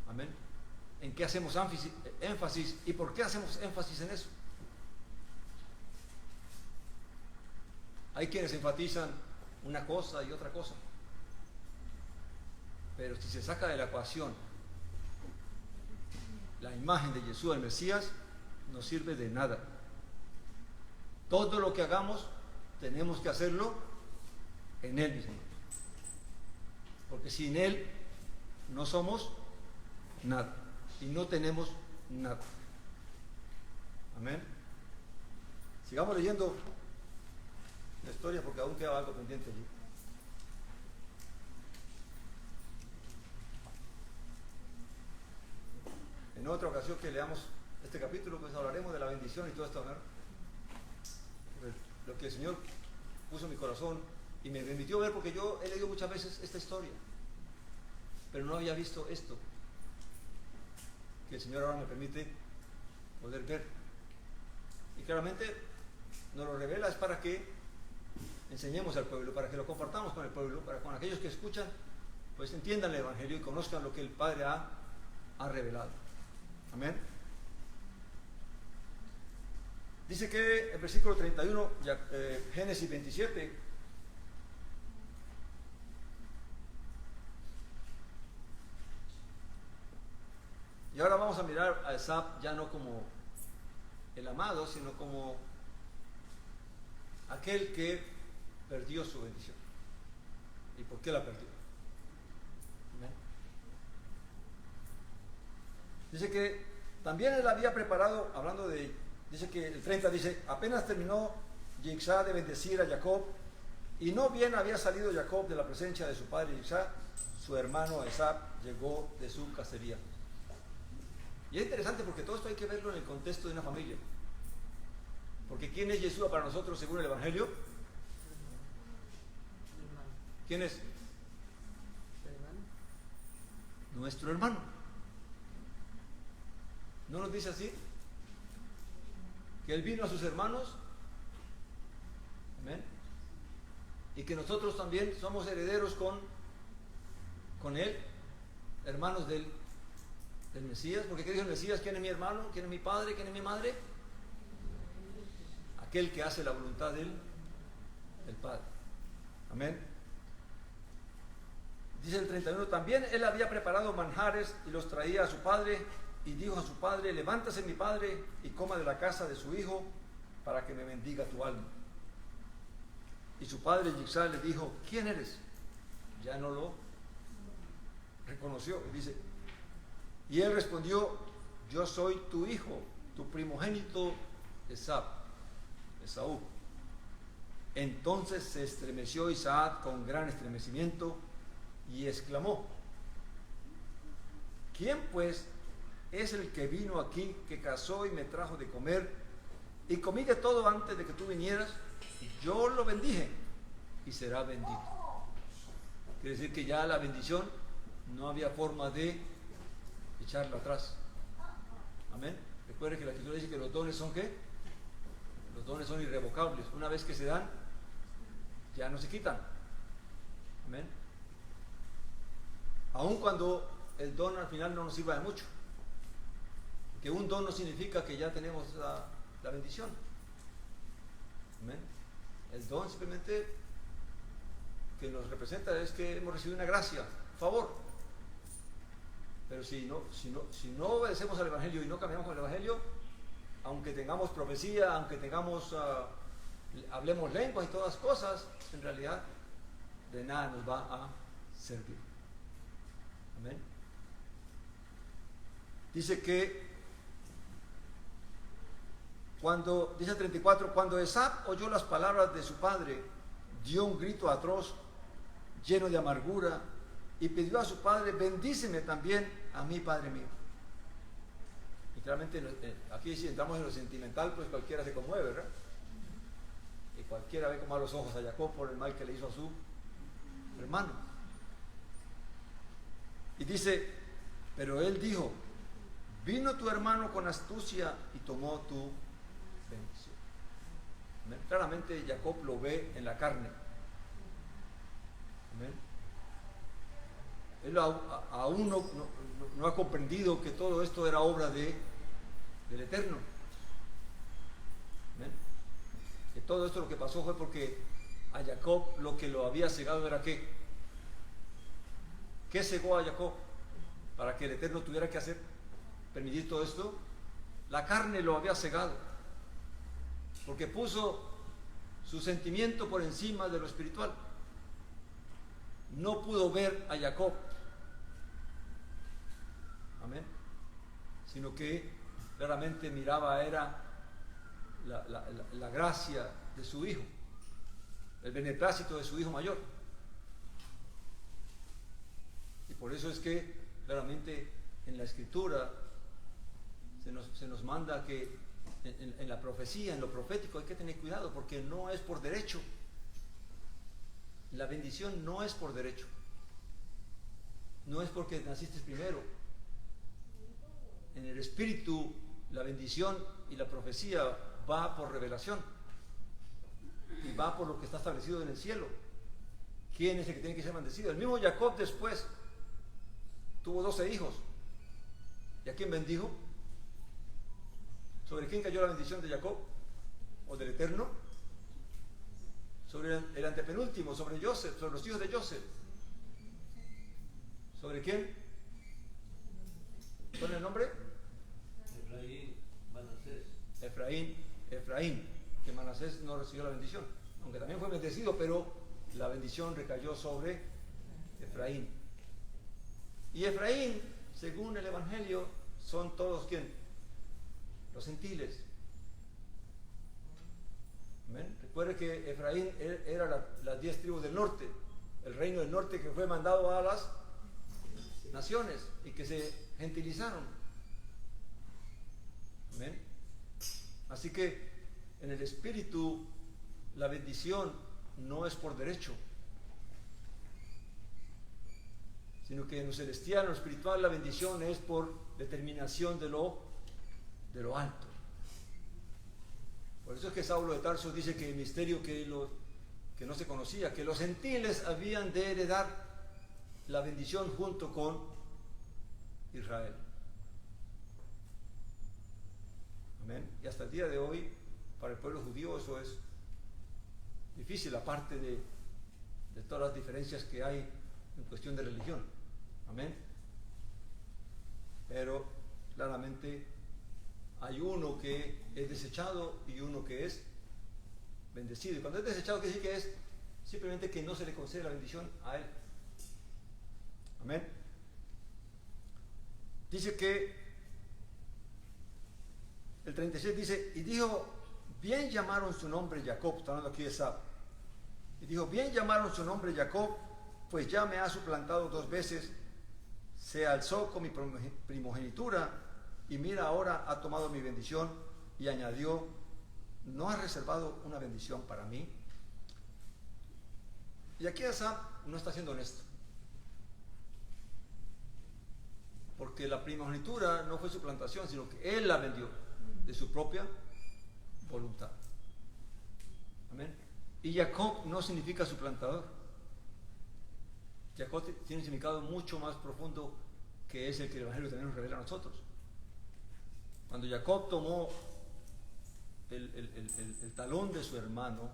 [SPEAKER 2] Amén. ¿En qué hacemos énfasis y por qué hacemos énfasis en eso? Hay quienes enfatizan una cosa y otra cosa, pero si se saca de la ecuación la imagen de Yeshua el Mesías, no sirve de nada. Todo lo que hagamos tenemos que hacerlo en Él mismo, porque sin Él no somos nada y no tenemos nada. Amén. Sigamos leyendo la historia porque aún queda algo pendiente allí. pareció que leamos este capítulo, pues hablaremos de la bendición y todo esto, ¿no? Lo que el Señor puso en mi corazón y me permitió ver, porque yo he leído muchas veces esta historia, pero no había visto esto que el Señor ahora me permite poder ver. Y claramente nos lo revela, es para que enseñemos al pueblo, para que lo compartamos con el pueblo, para que con aquellos que escuchan, pues entiendan el Evangelio y conozcan lo que el Padre ha revelado. Amén. Dice que el versículo 31, Génesis 27, y ahora vamos a mirar a Esab ya no como el amado, sino como aquel que perdió su bendición. ¿Y por qué la perdió? Amén. Dice que también él había preparado, hablando de, dice que el 30 dice, apenas terminó Yitzhak de bendecir a Jacob, y no bien había salido Jacob de la presencia de su padre Yitzhak, su hermano Esab llegó de su cacería. Y es interesante porque todo esto hay que verlo en el contexto de una familia. Porque ¿quién es Yeshua para nosotros según el Evangelio? ¿Quién es? Nuestro hermano. ¿No nos dice así? Que Él vino a sus hermanos. Amén. Y que nosotros también somos herederos con Él, hermanos del Mesías. Porque ¿qué dijo el Mesías? ¿Quién es mi hermano? ¿Quién es mi padre? ¿Quién es mi madre? Aquel que hace la voluntad del Padre. Amén. Dice el 31, también él había preparado manjares y los traía a su padre, y dijo a su padre, levántase mi padre y coma de la casa de su hijo, para que me bendiga tu alma. Y su padre Yitzhak le dijo, ¿quién eres? Ya no lo reconoció. Dice, y él respondió, yo soy tu hijo, tu primogénito Esaú. Entonces se estremeció Isaac con gran estremecimiento y exclamó, ¿quién pues es el que vino aquí, que cazó y me trajo de comer? Y comí de todo antes de que tú vinieras, yo lo bendije y será bendito. Quiere decir que ya la bendición no había forma de echarla atrás. Amén. Recuerde que la Escritura dice que los dones son ¿qué? Los dones son irrevocables. Una vez que se dan, ya no se quitan. Amén. Aun cuando el don al final no nos sirva de mucho. Que un don no significa que ya tenemos la bendición. Amén. El don simplemente que nos representa es que hemos recibido una gracia, favor. Pero si no obedecemos al Evangelio y no caminamos con el Evangelio, aunque tengamos profecía, aunque tengamos, hablemos lenguas y todas las cosas, en realidad de nada nos va a servir. Amén. Dice que dice el 34, cuando Esab oyó las palabras de su padre, dio un grito atroz, lleno de amargura, y pidió a su padre, bendíceme también a mí, padre mío. Y claramente aquí si entramos en lo sentimental, pues cualquiera se conmueve, ¿verdad? Y cualquiera ve con malos ojos a Jacob por el mal que le hizo a su hermano. Y dice, pero él dijo, vino tu hermano con astucia y tomó tu bendición. ¿Amén? Claramente Jacob lo ve en la carne. Amén. Él aún no ha comprendido que todo esto era obra del Eterno. ¿Amén? Que todo esto lo que pasó fue porque a Jacob lo que lo había cegado era ¿qué? ¿Qué cegó a Jacob? Para que el Eterno tuviera que hacer, permitir todo esto. La carne lo había cegado. Porque puso su sentimiento por encima de lo espiritual. No pudo ver a Jacob. Amén. Sino que claramente miraba era la gracia de su hijo, el beneplácito de su hijo mayor. Y por eso es que claramente en la Escritura se nos manda que en la profecía, en lo profético, hay que tener cuidado porque no es por derecho. La bendición no es por derecho. No es porque naciste primero. En el espíritu, la bendición y la profecía va por revelación y va por lo que está establecido en el cielo. ¿Quién es el que tiene que ser bendecido? El mismo Jacob después tuvo 12 hijos. ¿Y a quién bendijo? ¿Sobre quién cayó la bendición de Jacob? ¿O del Eterno? Sobre el antepenúltimo, sobre Joseph, sobre los hijos de Joseph. ¿Sobre quién? ¿Cuál es el nombre?
[SPEAKER 3] Efraín, Manasés.
[SPEAKER 2] Efraín, que Manasés no recibió la bendición, aunque también fue bendecido, pero la bendición recayó sobre Efraín. Y Efraín, según el Evangelio, son todos ¿quién? Los gentiles. ¿Amén? Recuerde que Efraín era las 10 tribus del norte, el reino del norte que fue mandado a las naciones y que se gentilizaron. ¿Amén? Así que en el espíritu la bendición no es por derecho, sino que en lo celestial, en lo espiritual, la bendición es por determinación de lo alto. Por eso es que Saulo de Tarso dice que el misterio que no se conocía, que los gentiles habían de heredar la bendición junto con Israel. Amén. Y hasta el día de hoy, para el pueblo judío eso es difícil, aparte de todas las diferencias que hay en cuestión de religión. Amén. Pero claramente hay uno que es desechado y uno que es bendecido. Y cuando es desechado quiere decir que es simplemente que no se le concede la bendición a él. Amén. Dice que el 36 dice, y dijo, bien llamaron su nombre Jacob, está hablando aquí de Esab. Y dijo, bien llamaron su nombre Jacob, pues ya me ha suplantado 2 veces, se alzó con mi primogenitura, y mira ahora ha tomado mi bendición, y añadió, ¿no has reservado una bendición para mí? Y aquí Esab no está siendo honesto, porque la primogenitura no fue suplantación, sino que él la vendió de su propia voluntad. Amén. Y Jacob no significa suplantador. Jacob tiene un significado mucho más profundo, que es el que el Evangelio también nos revela a nosotros. Cuando Jacob tomó el talón de su hermano,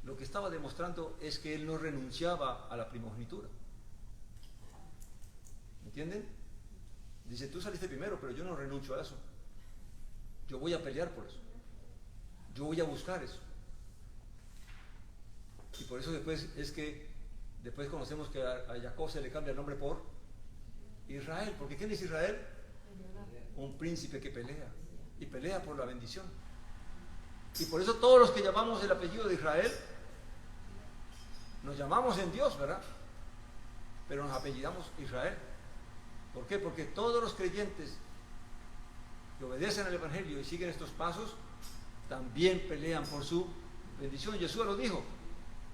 [SPEAKER 2] lo que estaba demostrando es que él no renunciaba a la primogenitura. ¿Entienden? Dice, tú saliste primero, pero yo no renuncio a eso. Yo voy a pelear por eso. Yo voy a buscar eso. Y por eso después conocemos que a Jacob se le cambia el nombre por Israel. Porque ¿quién es Israel? Un príncipe que pelea. Y pelea por la bendición. Y por eso todos los que llamamos el apellido de Israel, nos llamamos en Dios, ¿verdad? Pero nos apellidamos Israel. ¿Por qué? Porque todos los creyentes que obedecen al Evangelio y siguen estos pasos, también pelean por su bendición. Jesús lo dijo,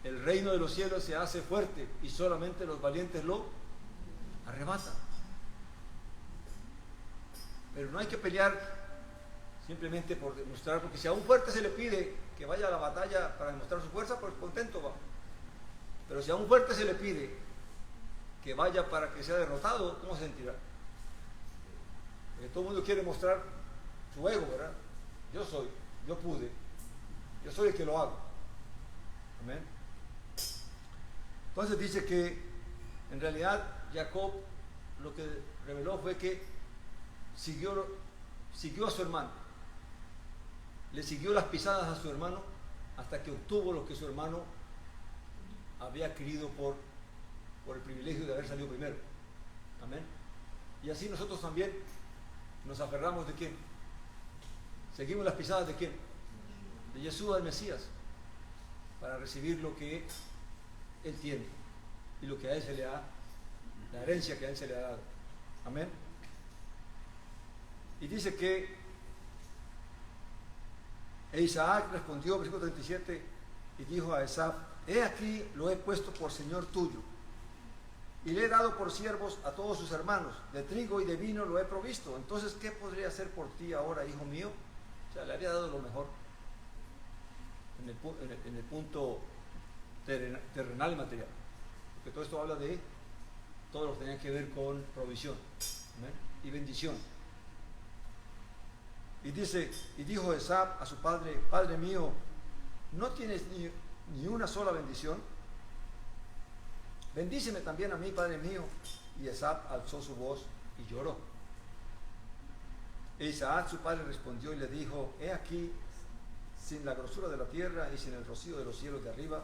[SPEAKER 2] el reino de los cielos se hace fuerte y solamente los valientes lo arrebatan. Pero no hay que pelear simplemente por demostrar, porque si a un fuerte se le pide que vaya a la batalla para demostrar su fuerza, pues contento va. Pero si a un fuerte se le pide que vaya para que sea derrotado, ¿cómo se sentirá? Porque todo el mundo quiere mostrar su ego, ¿verdad? Yo pude, yo soy el que lo hago. Amén. Entonces dice que en realidad Jacob lo que reveló fue que siguió a su hermano, le siguió las pisadas a su hermano hasta que obtuvo lo que su hermano había adquirido por el privilegio de haber salido primero. Amén. Y así nosotros también nos aferramos ¿de quién? Seguimos las pisadas ¿de quién? De Yeshua el Mesías, para recibir lo que él tiene y lo que a él se le ha, la herencia que a él se le ha dado. Amén. Y dice que Isaac respondió, versículo 37, y dijo a Esaf: he aquí lo he puesto por señor tuyo, y le he dado por siervos a todos sus hermanos, de trigo y de vino lo he provisto. Entonces, ¿qué podría hacer por ti ahora, hijo mío? O sea, le había dado lo mejor en el punto terrenal y material, porque todo esto habla de todo lo que tenía que ver con provisión. ¿Amén? Y bendición. Y dice, y dijo Esaf a su padre: padre mío, ¿no tienes ni una sola bendición? Bendíceme también a mí, padre mío. Y Esaf alzó su voz y lloró. E Isaac su padre respondió y le dijo: he aquí, sin la grosura de la tierra y sin el rocío de los cielos de arriba,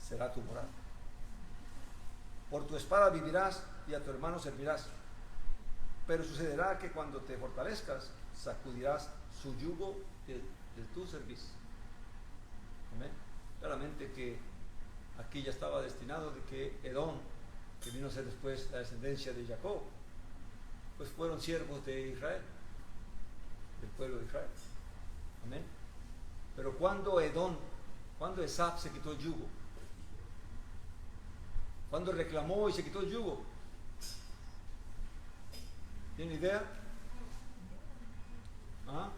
[SPEAKER 2] será tu morada. Por tu espada vivirás y a tu hermano servirás. Pero sucederá que cuando te fortalezcas, sacudirás su yugo de tu servicio. Amén. Claramente que aquí ya estaba destinado de que Edom, que vino a ser después la descendencia de Jacob, pues fueron siervos de Israel, del pueblo de Israel. Amén. Pero cuando Esaf se quitó el yugo, cuando reclamó y se quitó el yugo, ¿tiene idea? ¿Ah?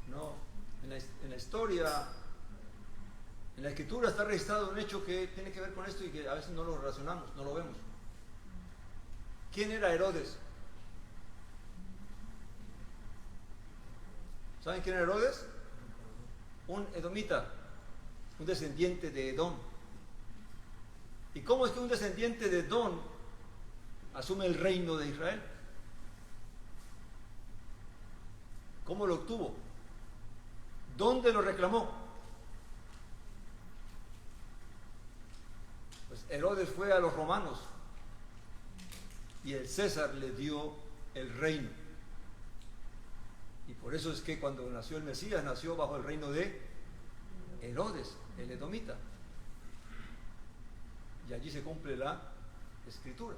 [SPEAKER 2] No, en la historia, en la escritura está registrado un hecho que tiene que ver con esto y que a veces no lo relacionamos, no lo vemos. ¿Quién era Herodes? ¿Saben quién era Herodes? Un edomita, un descendiente de Edom. ¿Y cómo es que un descendiente de Edom asume el reino de Israel? ¿Cómo lo obtuvo? ¿Dónde lo reclamó? Pues Herodes fue a los romanos y el César le dio el reino. Y por eso es que cuando nació el Mesías, nació bajo el reino de Herodes, el edomita. Y allí se cumple la escritura.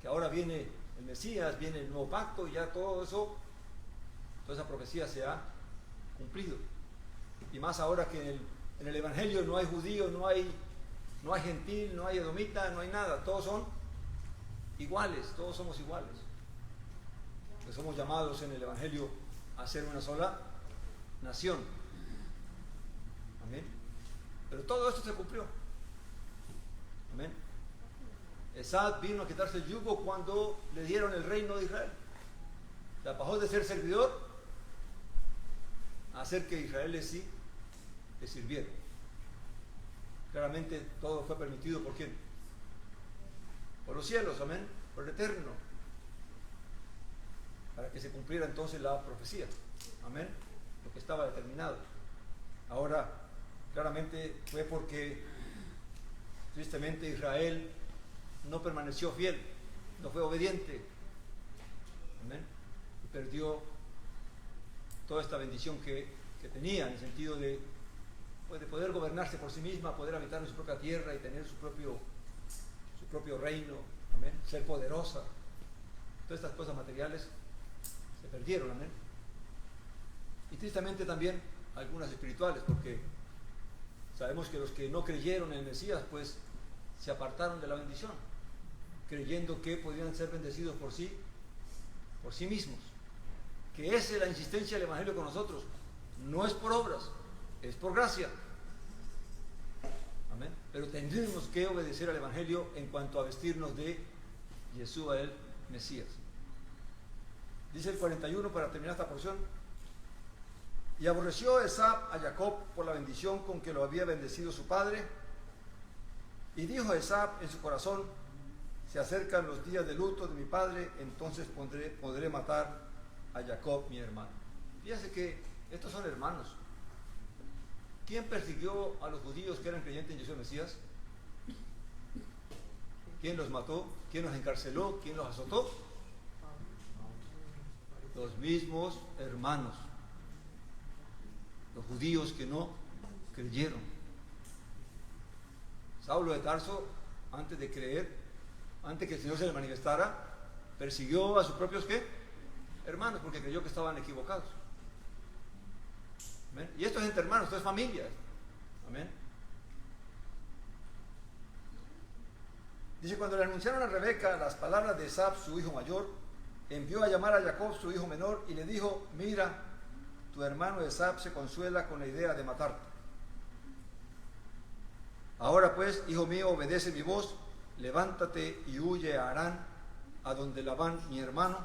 [SPEAKER 2] Que ahora viene el Mesías, viene el nuevo pacto y ya todo eso, toda esa profecía se ha cumplido. Y más ahora que en el Evangelio no hay judío, no hay gentil, no hay edomita, no hay nada. Todos son iguales, todos somos iguales. Pues somos llamados en el Evangelio a ser una sola nación. Amén. Pero todo esto se cumplió. Amén. Esaf vino a quitarse el yugo cuando le dieron el reino de Israel. O sea, pasó de ser servidor a hacer que Israel le sirviera. Claramente todo fue permitido por quién? Por los cielos, amén, por el Eterno, para que se cumpliera entonces la profecía, amén, lo que estaba determinado. Ahora, claramente fue porque tristemente Israel no permaneció fiel, no fue obediente, amén, y perdió toda esta bendición que tenía, en el sentido de poder gobernarse por sí misma, poder habitar en su propia tierra y tener su propio reino, amén, ser poderosa. Todas estas cosas materiales se perdieron, amén. Y tristemente también algunas espirituales, porque sabemos que los que no creyeron en el Mesías, pues se apartaron de la bendición, creyendo que podían ser bendecidos por sí mismos. Que esa es la insistencia del Evangelio con nosotros. No es por obras, es por gracia. Amén. Pero tendremos que obedecer al Evangelio en cuanto a vestirnos de Yeshua el Mesías. Dice el 41 para terminar esta porción: y aborreció Esaf a Jacob por la bendición con que lo había bendecido su padre, y dijo Esaf en su corazón: se acercan los días de luto de mi padre, entonces podré matar a Jacob mi hermano. Fíjense que estos son hermanos. ¿Quién persiguió a los judíos que eran creyentes en Yeshua el Mesías? ¿Quién los mató? ¿Quién los encarceló? ¿Quién los azotó? Los mismos hermanos, los judíos que no creyeron. Saulo de Tarso, antes de creer, antes que el Señor se le manifestara, persiguió a sus propios ¿qué? Hermanos, porque creyó que estaban equivocados. ¿Amén? Y esto es entre hermanos, esto es familia. Amén. Dice, cuando le anunciaron a Rebeca las palabras de Esab, su hijo mayor, envió a llamar a Jacob, su hijo menor, y le dijo, mira, tu hermano Esab se consuela con la idea de matarte. Ahora pues, hijo mío, obedece mi voz, levántate y huye a Harán, a donde Labán, mi hermano,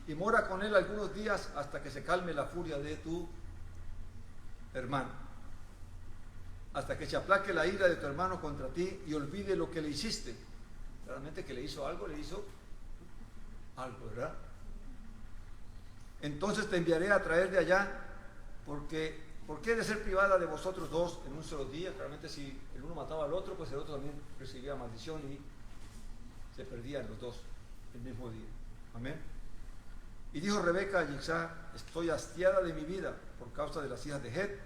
[SPEAKER 2] y mora con él algunos días hasta que se calme la furia de tu hermano, hasta que se aplaque la ira de tu hermano contra ti y olvide lo que le hiciste. Realmente que le hizo algo, ¿verdad? Entonces te enviaré a traer de allá, porque ¿por qué he de ser privada de vosotros dos en un solo día? Realmente si el uno mataba al otro, pues el otro también recibía maldición y se perdían los dos el mismo día. Amén. Y dijo Rebeca a Yitzhak, estoy hastiada de mi vida por causa de las hijas de Het.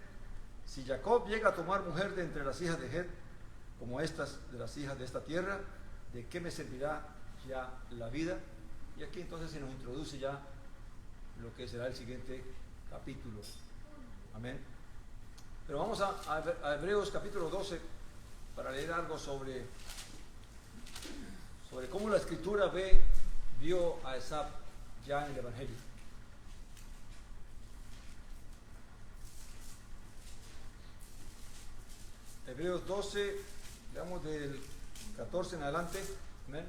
[SPEAKER 2] Si Jacob llega a tomar mujer de entre las hijas de Het, como estas de las hijas de esta tierra, ¿de qué me servirá ya la vida? Y aquí entonces se nos introduce ya lo que será el siguiente capítulo. Amén. Pero vamos a Hebreos capítulo 12 para leer algo sobre cómo la Escritura vio a Esab ya en el Evangelio. Hebreos 12, veamos del 14 en adelante. Amén.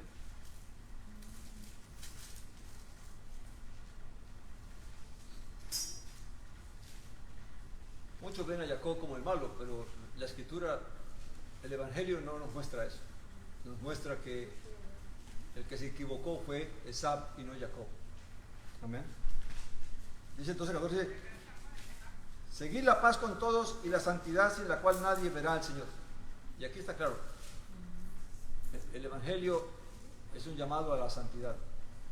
[SPEAKER 2] Muchos ven a Jacob como el malo, pero la Escritura, el Evangelio no nos muestra eso. Nos muestra que el que se equivocó fue Esab y no Jacob. Amén. Dice entonces el 14, seguid la paz con todos y la santidad sin la cual nadie verá al Señor. Y aquí está claro, el Evangelio es un llamado a la santidad,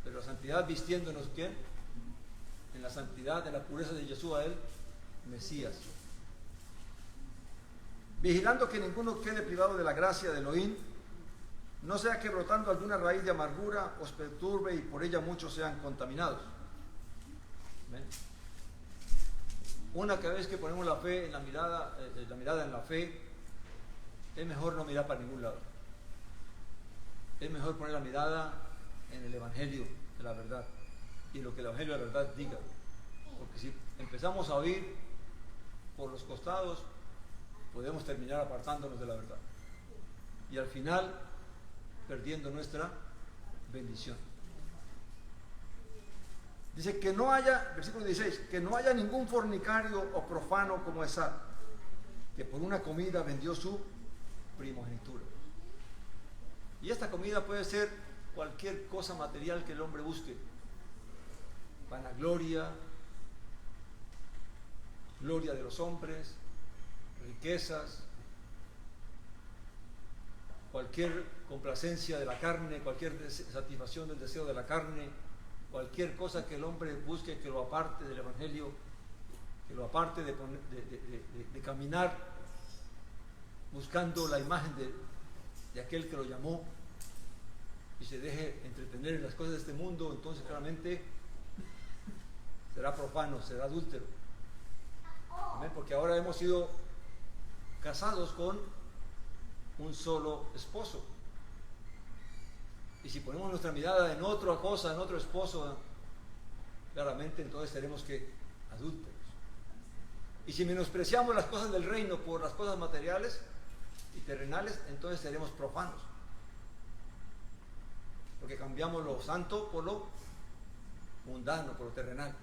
[SPEAKER 2] pero la santidad vistiéndonos ¿quién? En la santidad, en la pureza de Yeshua, el Mesías. Vigilando que ninguno quede privado de la gracia de Elohim, no sea que brotando alguna raíz de amargura os perturbe y por ella muchos sean contaminados. ¿Ven? Una vez que ponemos la fe en la mirada en la fe, es mejor no mirar para ningún lado. Es mejor poner la mirada en el Evangelio de la verdad y lo que el Evangelio de la verdad diga. Porque si empezamos a oír por los costados, podemos terminar apartándonos de la verdad. Y al final, perdiendo nuestra bendición. Dice que no haya, versículo 16, que no haya ningún fornicario o profano como Esab, que por una comida vendió su primogenitura. Y esta comida puede ser cualquier cosa material que el hombre busque. Vanagloria, gloria de los hombres, riquezas, cualquier complacencia de la carne, cualquier satisfacción del deseo de la carne, cualquier cosa que el hombre busque que lo aparte del Evangelio, que lo aparte de caminar buscando la imagen de aquel que lo llamó y se deje entretener en las cosas de este mundo, entonces claramente será profano, será adúltero. ¿Amén? Porque ahora hemos sido casados con un solo esposo. Y si ponemos nuestra mirada en otra cosa, en otro esposo, claramente entonces seremos que adúlteros. Y si menospreciamos las cosas del reino por las cosas materiales y terrenales, entonces seremos profanos. Porque cambiamos lo santo por lo mundano, por lo terrenal.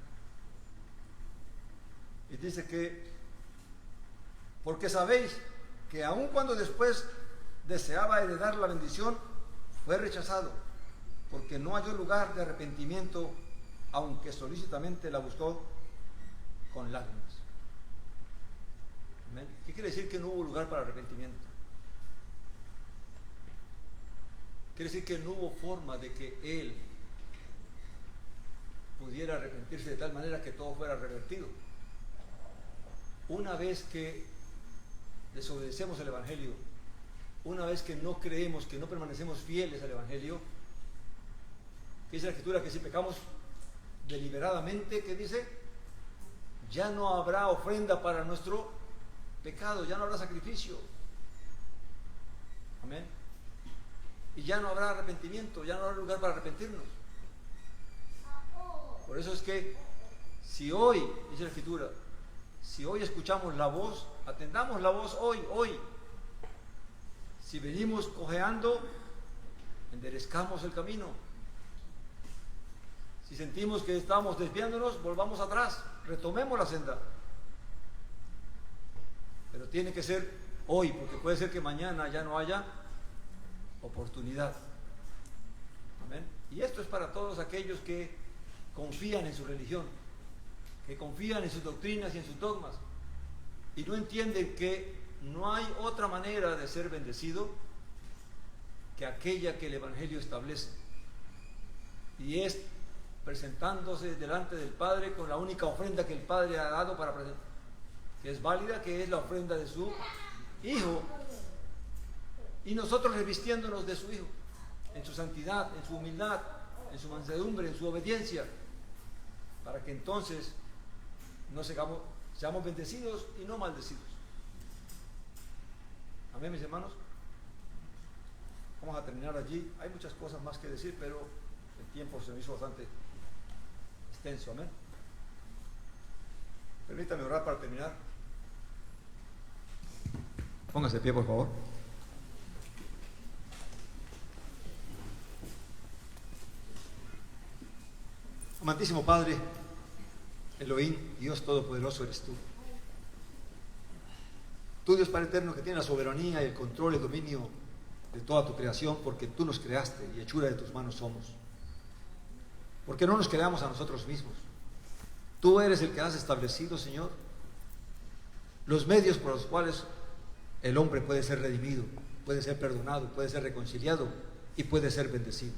[SPEAKER 2] Y dice que, porque sabéis que aun cuando después deseaba heredar la bendición, fue rechazado, porque no halló lugar de arrepentimiento, aunque solícitamente la buscó con lágrimas. ¿Amén? ¿Qué quiere decir que no hubo lugar para arrepentimiento? Quiere decir que no hubo forma de que él pudiera arrepentirse de tal manera que todo fuera revertido. Una vez que desobedecemos el Evangelio, una vez que no creemos, que no permanecemos fieles al Evangelio, ¿Qué dice la Escritura? Que si pecamos deliberadamente, ¿qué dice? Ya no habrá ofrenda para nuestro pecado, ya no habrá sacrificio. Amén. Y ya no habrá arrepentimiento, ya no habrá lugar para arrepentirnos. Por eso es que si hoy, dice la Escritura, si hoy escuchamos la voz, atendamos la voz hoy. Si venimos cojeando, enderezcamos el camino. Si sentimos que estamos desviándonos, volvamos atrás, retomemos la senda. Pero tiene que ser hoy, porque puede ser que mañana ya no haya oportunidad. Amén. Y esto es para todos aquellos que confían en su religión, que confían en sus doctrinas y en sus dogmas, y no entienden que no hay otra manera de ser bendecido que aquella que el Evangelio establece, y es presentándose delante del Padre con la única ofrenda que el Padre ha dado para presentar, que es válida, que es la ofrenda de su Hijo, y nosotros revistiéndonos de su Hijo, en su santidad, en su humildad, en su mansedumbre, en su obediencia, para que entonces seamos bendecidos y no maldecidos. Amén, mis hermanos. Vamos a terminar allí. Hay muchas cosas más que decir, pero el tiempo se me hizo bastante extenso. Amén. Permítame orar para terminar. Póngase de pie, por favor. Amantísimo Padre, Elohim, Dios Todopoderoso eres tú. Tú, Dios Padre Eterno, que tienes la soberanía y el control y el dominio de toda tu creación, porque tú nos creaste y hechura de tus manos somos. Porque no nos creamos a nosotros mismos. Tú eres el que has establecido, Señor, los medios por los cuales el hombre puede ser redimido, puede ser perdonado, puede ser reconciliado y puede ser bendecido.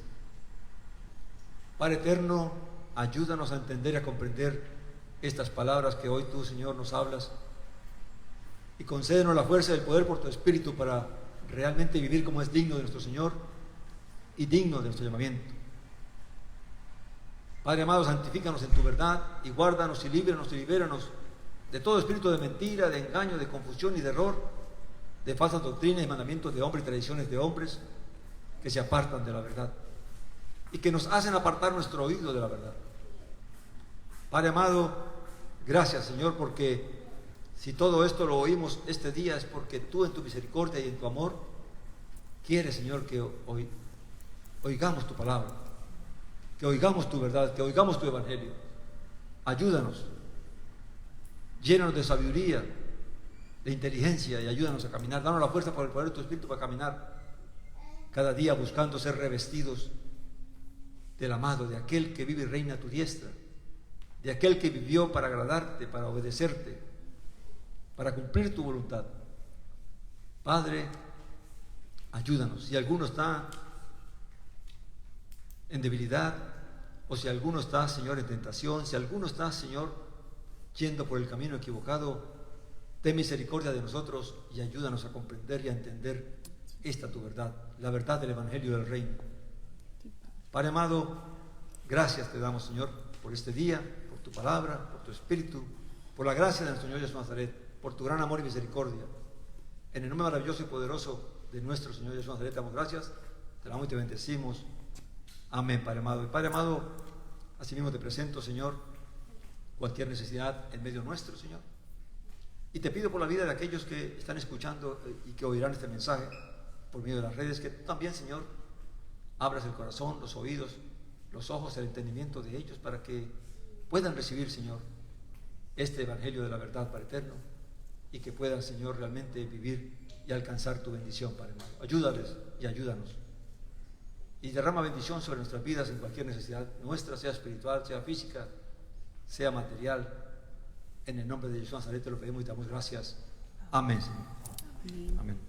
[SPEAKER 2] Padre Eterno, ayúdanos a entender y a comprender estas palabras que hoy tú, Señor, nos hablas, y concédenos la fuerza y el poder por tu Espíritu para realmente vivir como es digno de nuestro Señor y digno de nuestro llamamiento. Padre amado, santifícanos en tu verdad y guárdanos y líbranos y libéranos de todo espíritu de mentira, de engaño, de confusión y de error, de falsas doctrinas y mandamientos de hombres y tradiciones de hombres que se apartan de la verdad y que nos hacen apartar nuestro oído de la verdad. Padre amado, gracias, Señor, porque si todo esto lo oímos este día es porque tú en tu misericordia y en tu amor quieres, Señor, que oigamos tu palabra, que oigamos tu verdad, que oigamos tu evangelio. Ayúdanos, llénanos de sabiduría, de inteligencia y ayúdanos a caminar. Danos la fuerza por el poder de tu Espíritu para caminar cada día buscando ser revestidos del amado, de aquel que vive y reina a tu diestra, de aquel que vivió para agradarte, para obedecerte, para cumplir tu voluntad. Padre, ayúdanos. Si alguno está en debilidad, o si alguno está, Señor, en tentación, si alguno está, Señor, yendo por el camino equivocado, ten misericordia de nosotros y ayúdanos a comprender y a entender esta tu verdad, la verdad del Evangelio del Reino. Padre amado, gracias te damos, Señor, por este día, por tu palabra, por tu Espíritu, por la gracia de nuestro Señor Jesús Nazaret, por tu gran amor y misericordia. En el nombre maravilloso y poderoso de nuestro Señor Jesús Nazaret, te damos gracias, te damos y te bendecimos. Amén, Padre amado. Y Padre amado, así mismo te presento, Señor, cualquier necesidad en medio nuestro, Señor. Y te pido por la vida de aquellos que están escuchando y que oirán este mensaje por medio de las redes, que tú también, Señor, abras el corazón, los oídos, los ojos, el entendimiento de ellos para que puedan recibir, Señor, este evangelio de la verdad, Padre eterno, y que puedan, Señor, realmente vivir y alcanzar tu bendición, Padre amado. Ayúdales y ayúdanos. Y derrama bendición sobre nuestras vidas en cualquier necesidad nuestra, sea espiritual, sea física, sea material. En el nombre de Jesús Nazaret te lo pedimos y te damos gracias. Amén, Señor. Amén.